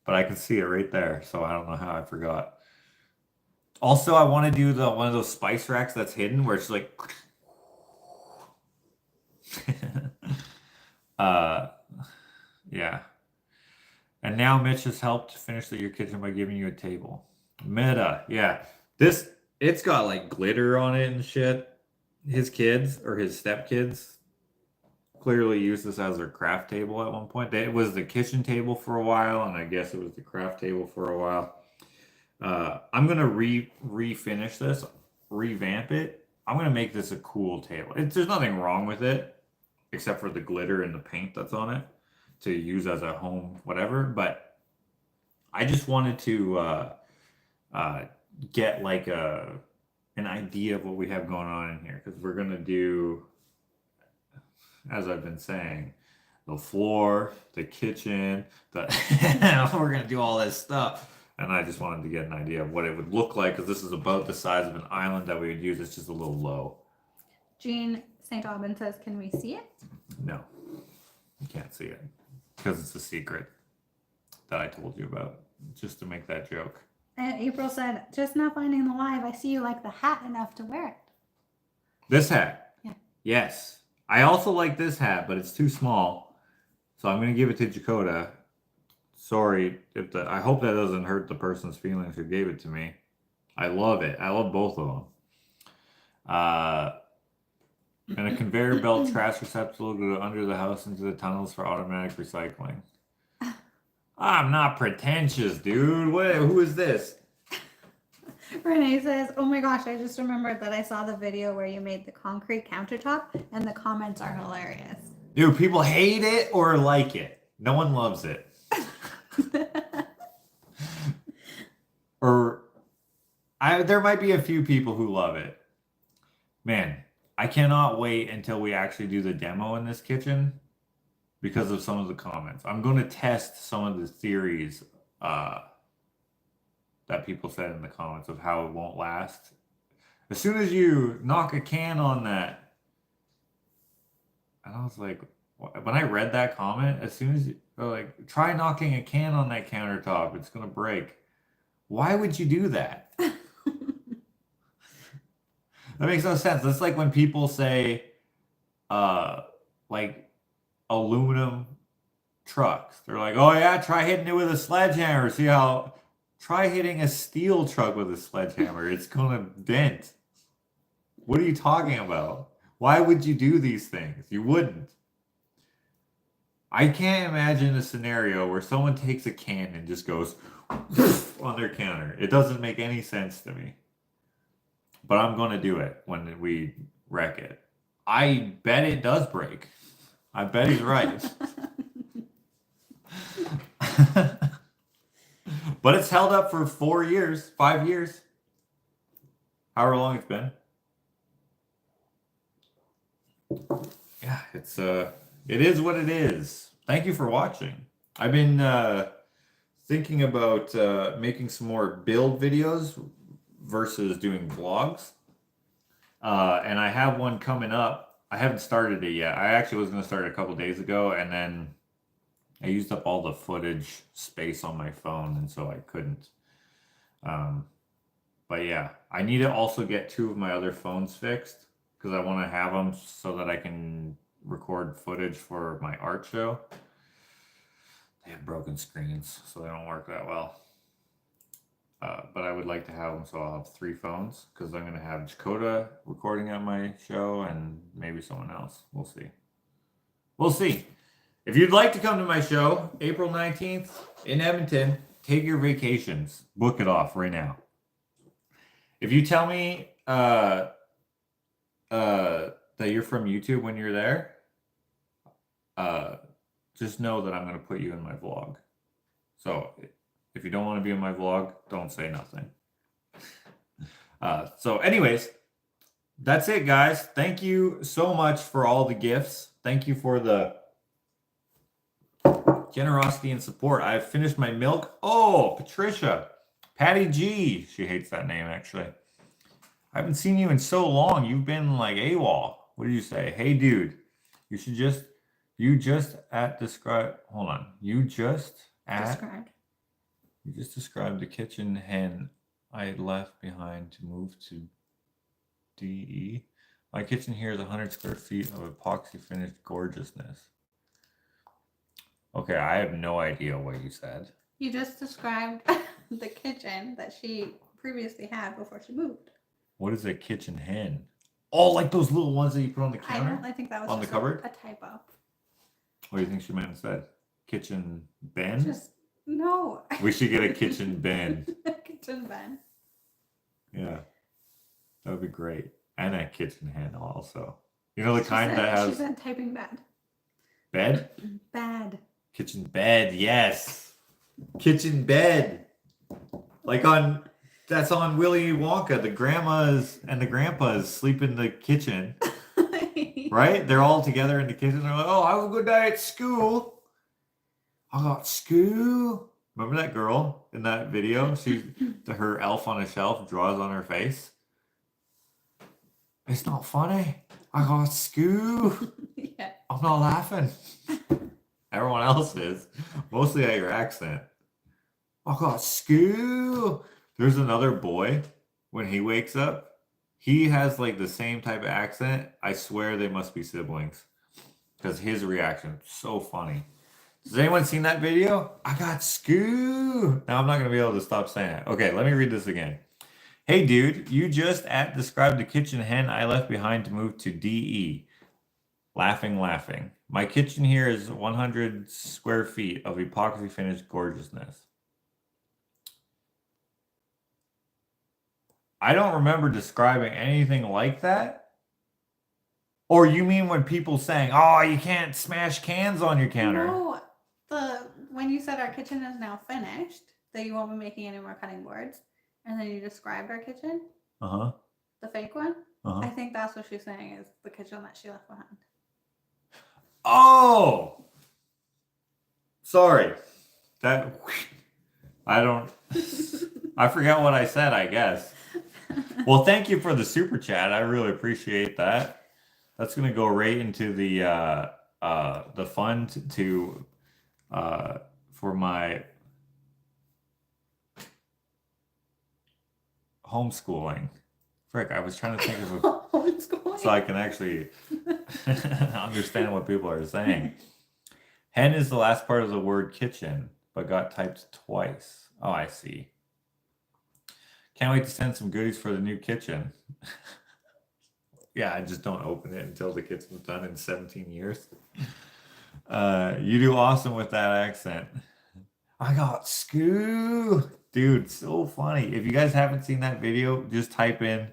But I can see it right there, so I don't know how I forgot. Also, I want to do one of those spice racks that's hidden where it's like yeah. And now Mitch has helped finish your kitchen by giving you a table. Meta, yeah. It's got like glitter on it and shit. His kids or his stepkids clearly used this as their craft table at one point. It was the kitchen table for a while, and I guess it was the craft table for a while. I'm gonna refinish this, revamp it. I'm gonna make this a cool table. There's nothing wrong with it, except for the glitter and the paint that's on it to use as a home whatever. But I just wanted to get like an idea of what we have going on in here, because we're gonna do, as I've been saying, the floor, the kitchen, we're gonna do all this stuff. And I just wanted to get an idea of what it would look like, because this is about the size of an island that we would use. It's just a little low. Jean St. Aubin says, can we see it? No, you can't see it, because it's a secret that I told you about, just to make that joke. And April said, just not finding the live. I see you like the hat enough to wear it. This hat? Yeah. Yes. I also like this hat, but it's too small. So I'm going to give it to Dakota. Sorry, I hope that doesn't hurt the person's feelings who gave it to me. I love it. I love both of them. And a conveyor belt trash receptacle go under the house into the tunnels for automatic recycling. I'm not pretentious, dude. Who is this? Renee says, oh my gosh, I just remembered that I saw the video where you made the concrete countertop, and the comments are hilarious. Dude, people hate it or like it. No one loves it. There might be a few people who love it. Man, I cannot wait until we actually do the demo in this kitchen because of some of the comments. I'm going to test some of the theories that people said in the comments of how it won't last. As soon as you knock a can on that, and I was like, when I read that comment, as soon as you like, try knocking a can on that countertop, it's going to break. Why would you do that? That makes no sense. That's like when people say, like aluminum trucks. They're like, oh yeah, try hitting it with a sledgehammer. Try hitting a steel truck with a sledgehammer. It's gonna dent. What are you talking about? Why would you do these things? You wouldn't. I can't imagine a scenario where someone takes a can and just goes on their counter. It doesn't make any sense to me. But I'm going to do it when we wreck it. I bet it does break. I bet he's right. But it's held up for 4 years, 5 years. However long it's been. Yeah, it is what it is. Thank you for watching. I've been thinking about making some more build videos versus doing vlogs. And I have one coming up. I haven't started it yet. I actually was going to start it a couple days ago, and then I used up all the footage space on my phone, and so I couldn't. But yeah, I need to also get 2 of my other phones fixed, because I want to have them so that I can record footage for my art show. They have broken screens, so they don't work that well. But I would like to have them so I'll have 3 phones because I'm going to have Dakota recording at my show and maybe someone else. We'll see. We'll see. If you'd like to come to my show, April 19th in Edmonton, take your vacations. Book it off right now. If you tell me that you're from YouTube when you're there, just know that I'm going to put you in my vlog. So if you don't want to be in my vlog, don't say nothing. So anyways, that's it, guys. Thank you so much for all the gifts. Thank you for the generosity and support. I've finished my milk. Oh, Patricia. Patty G. She hates that name, actually. I haven't seen you in so long. You've been like AWOL. What do you say? Hey, dude. You just described the kitchen hen I left behind to move to DE. My kitchen here is 100 square feet of epoxy finished gorgeousness. Okay, I have no idea what you said. You just described the kitchen that she previously had before she moved. What is a kitchen hen? Oh, like those little ones that you put on the counter? I think that was on just the cupboard? a typo. What do you think she meant instead? Kitchen bin? Just no. We should get a kitchen bin. Kitchen bin. Yeah, that would be great. And a kitchen hen also. You know the kind that has... She said typing bad. Bed? Bad. Kitchen bed, yes. Kitchen bed. Like on... That's on Willy Wonka. The grandmas and the grandpas sleep in the kitchen. Right? They're all together in the kitchen. They're like, oh, have a good day at school. I got school. Remember that girl in that video? Her elf on a shelf draws on her face. It's not funny. I got school. Yeah. I'm not laughing. Everyone else is. Mostly at your accent. I got school. There's another boy, when he wakes up, he has like the same type of accent. I swear they must be siblings. Because his reaction is so funny. Has anyone seen that video? I got school. Now I'm not going to be able to stop saying it. Okay, let me read this again. Hey dude, you just described the kitchen hen I left behind to move to DE. Laughing, laughing. My kitchen here is 100 square feet of epoxy finished gorgeousness. I don't remember describing anything like that. Or you mean when people saying, oh, you can't smash cans on your counter? No, when you said our kitchen is now finished, that you won't be making any more cutting boards, and then you described our kitchen, the fake one, I think that's what she's saying is the kitchen that she left behind. Oh! Sorry. I forgot what I said, I guess. Well, thank you for the super chat. I really appreciate that. That's going to go right into the fund for my homeschooling. Frick, I was trying to think of a Homeschooling? so I can actually understand what people are saying. Hen is the last part of the word kitchen, but got typed twice. Oh, I see. Can't wait to send some goodies for the new kitchen. Yeah, I just don't open it until the kitchen's done in 17 years. You do awesome with that accent. I got school. Dude, so funny. If you guys haven't seen that video, just type in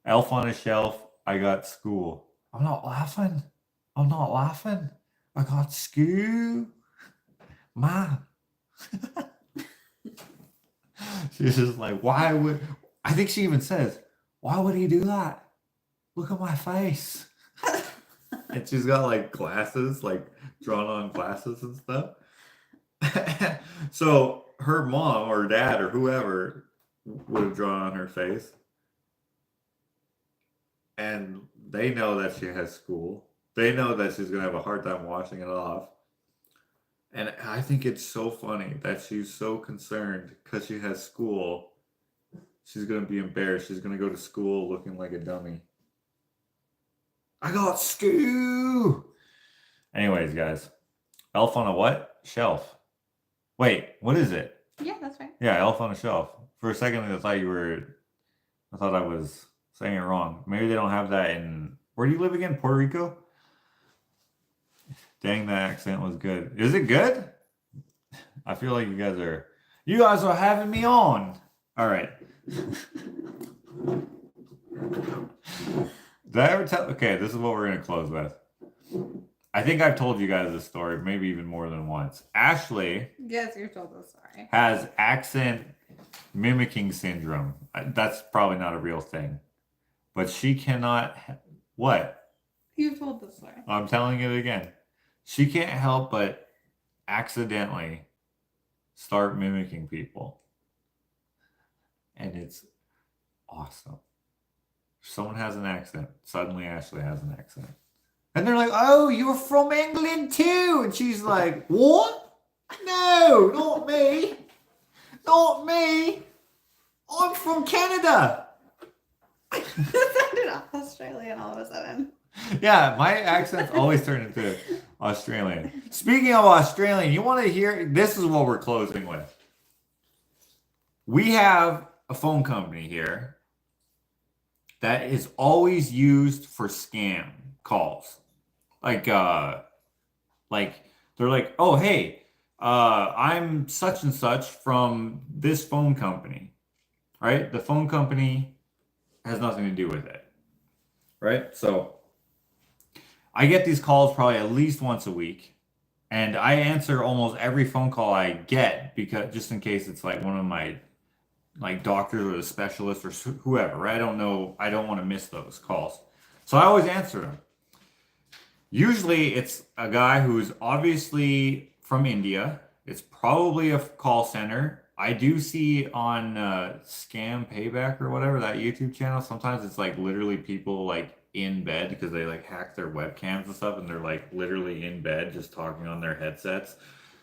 elf on a shelf, I got school. I'm not laughing. I'm not laughing. I got school. Man. She's just like, why would... I think she even says, why would he do that? Look at my face. And she's got like glasses, like drawn on glasses and stuff. So her mom or dad or whoever would have drawn on her face. And they know that she has school. They know that she's going to have a hard time washing it off. And I think it's so funny that she's so concerned because she has school. She's going to be embarrassed. She's going to go to school looking like a dummy. I got school. Anyways, guys. Elf on a what? Shelf. Wait, what is it? Yeah, that's right. Yeah, elf on a shelf. For a second, I thought I was saying it wrong. Maybe they don't have that in, where do you live again? Puerto Rico? Dang, that accent was good. Is it good? I feel like you guys are having me on. All right. Did I ever tell? Okay, this is what we're going to close with. I think I've told you guys this story, maybe even more than once. Ashley. Yes, you told the story. Has accent mimicking syndrome. That's probably not a real thing. But she cannot. What? You told the story. I'm telling it again. She can't help but accidentally start mimicking people. And it's awesome. Someone has an accent. Suddenly Ashley has an accent. And they're like, oh, you're from England too. And she's like, what? No, not me. Not me. I'm from Canada. It sounded Australian all of a sudden. Yeah, my accents always turn into Australian. Speaking of Australian, you want to hear? This is what we're closing with. We have a phone company here that is always used for scam calls. Like they're like, oh, hey, I'm such and such from this phone company, right? The phone company has nothing to do with it, right? So I get these calls probably at least once a week, and I answer almost every phone call I get because just in case it's like one of my like doctors or the specialist or whoever, right? I don't know. I don't want to miss those calls. So I always answer them. Usually it's a guy who's obviously from India. It's probably a call center. I do see on Scam Payback or whatever, that YouTube channel, sometimes it's like literally people like in bed because they like hack their webcams and stuff and they're like literally in bed just talking on their headsets.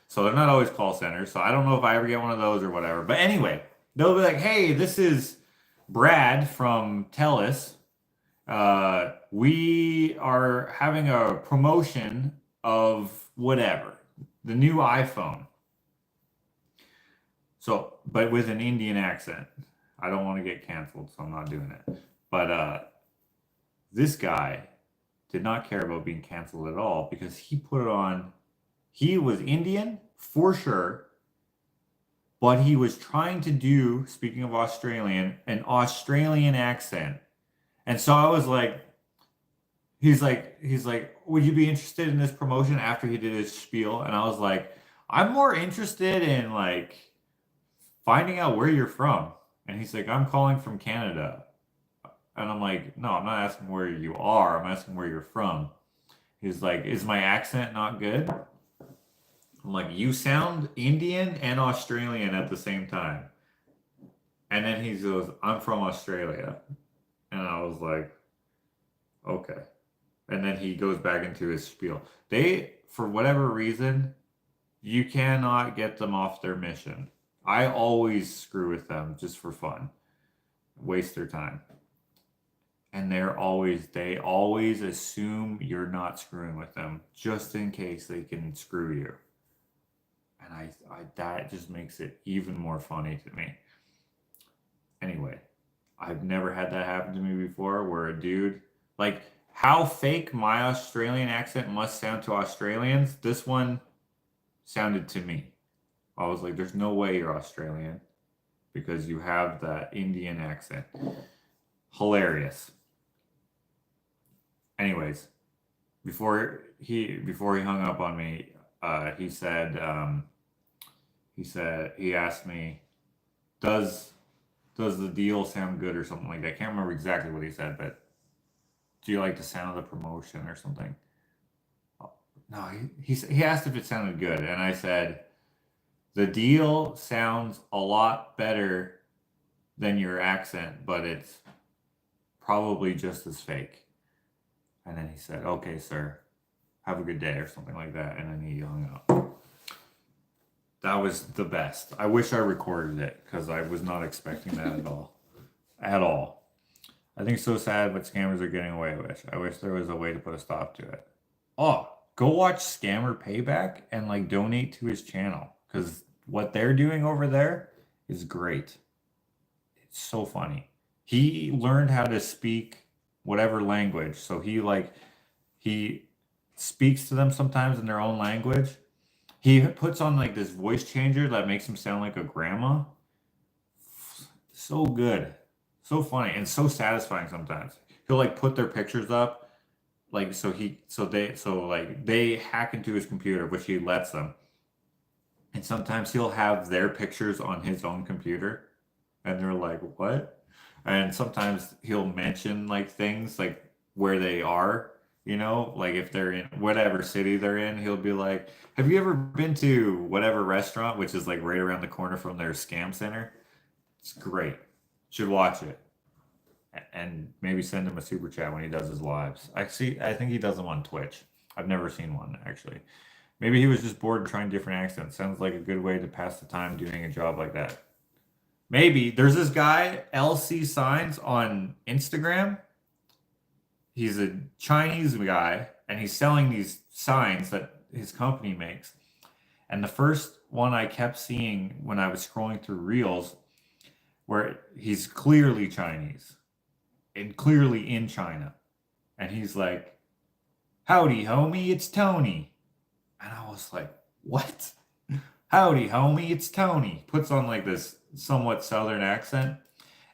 So they're not always call centers. So I don't know if I ever get one of those or whatever. But anyway, they'll be like, hey, this is Brad from TELUS. We are having a promotion of whatever, the new iPhone. So, but with an Indian accent. I don't want to get canceled, so I'm not doing it. But this guy did not care about being canceled at all because he put it on. He was Indian for sure, but he was trying to do, speaking of Australian, an Australian accent. And so I was like, he's like, would you be interested in this promotion after he did his spiel? And I was like, I'm more interested in like finding out where you're from. And he's like, I'm calling from Canada. And I'm like, no, I'm not asking where you are. I'm asking where you're from. He's like, is my accent not good? I'm like, you sound Indian and Australian at the same time. And then he goes, I'm from Australia. And I was like, okay. And then he goes back into his spiel. They, for whatever reason, you cannot get them off their mission. I always screw with them just for fun. Waste their time. And they always assume you're not screwing with them just in case they can screw you. And that just makes it even more funny to me. Anyway, I've never had that happen to me before where a dude, like how fake my Australian accent must sound to Australians, this one sounded to me. I was like, there's no way you're Australian because you have that Indian accent. Hilarious. Anyways, before he hung up on me, he asked me, does the deal sound good or something like that? I can't remember exactly what he said, but do you like the sound of the promotion or something? No, he asked if it sounded good, and I said, the deal sounds a lot better than your accent, but it's probably just as fake. And then he said, okay, sir, have a good day or something like that. And then he hung up. That was the best. I wish I recorded it because I was not expecting that at all. At all. I think it's so sad what scammers are getting away with. I wish there was a way to put a stop to it. Oh, go watch Scammer Payback and like donate to his channel because what they're doing over there is great. So funny. He learned how to speak whatever language. So he speaks to them sometimes in their own language. He puts on like this voice changer that makes him sound like a grandma. So good. So funny and so satisfying sometimes. He'll like put their pictures up like they hack into his computer, which he lets them. And sometimes he'll have their pictures on his own computer and they're like, "What?" And sometimes he'll mention like things like where they are, like if they're in whatever city they're in, he'll be like, "Have you ever been to whatever restaurant," which is like right around the corner from their scam center? It's great. Should watch it. And maybe send him a super chat when he does his lives. I think he does them on Twitch. I've never seen one actually. Maybe he was just bored trying different accents. Sounds like a good way to pass the time doing a job like that. Maybe there's this guy LC Signs on Instagram. He's a Chinese guy and he's selling these signs that his company makes. And the first one I kept seeing when I was scrolling through Reels, where he's clearly Chinese and clearly in China. And he's like, "Howdy, homie, it's Tony." And I was like, "What?" "Howdy, homie, it's Tony." Puts on like this somewhat southern accent.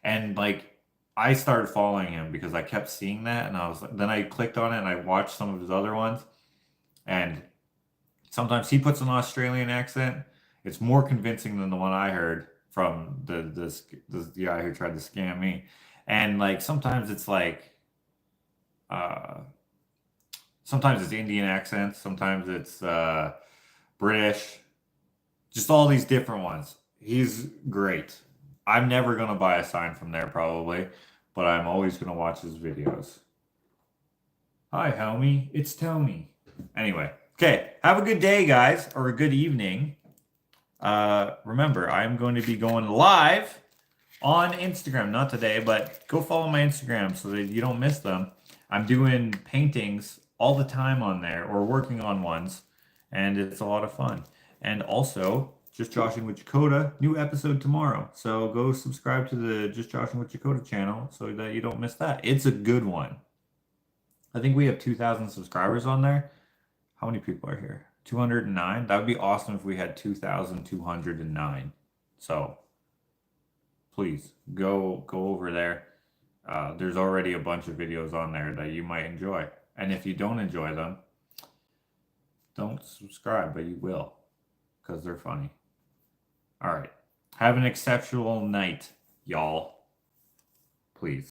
And like, I started following him because I kept seeing that. And then I clicked on it and I watched some of his other ones. And sometimes he puts an Australian accent. It's more convincing than the one I heard from the guy who tried to scam me. And like sometimes it's like sometimes it's Indian accents, sometimes it's British, just all these different ones. He's great. I'm never gonna buy a sign from there probably, but I'm always gonna watch his videos. "Hi, homie, it's Tony." Anyway, okay, have a good day, guys, or a good evening. Remember, I'm going to be going live on Instagram, not today, but go follow my Instagram so that you don't miss them. I'm doing paintings all the time on there or working on ones, and it's a lot of fun. And also, Just Joshing with Dakota, new episode tomorrow. So go subscribe to the Just Joshing with Dakota channel so that you don't miss that. It's a good one. I think we have 2,000 subscribers on there. How many people are here? 209? That would be awesome if we had 2,209. So please go over there. There's already a bunch of videos on there that you might enjoy. And if you don't enjoy them, don't subscribe, but you will because they're funny. All right. Have an exceptional night, y'all. Please.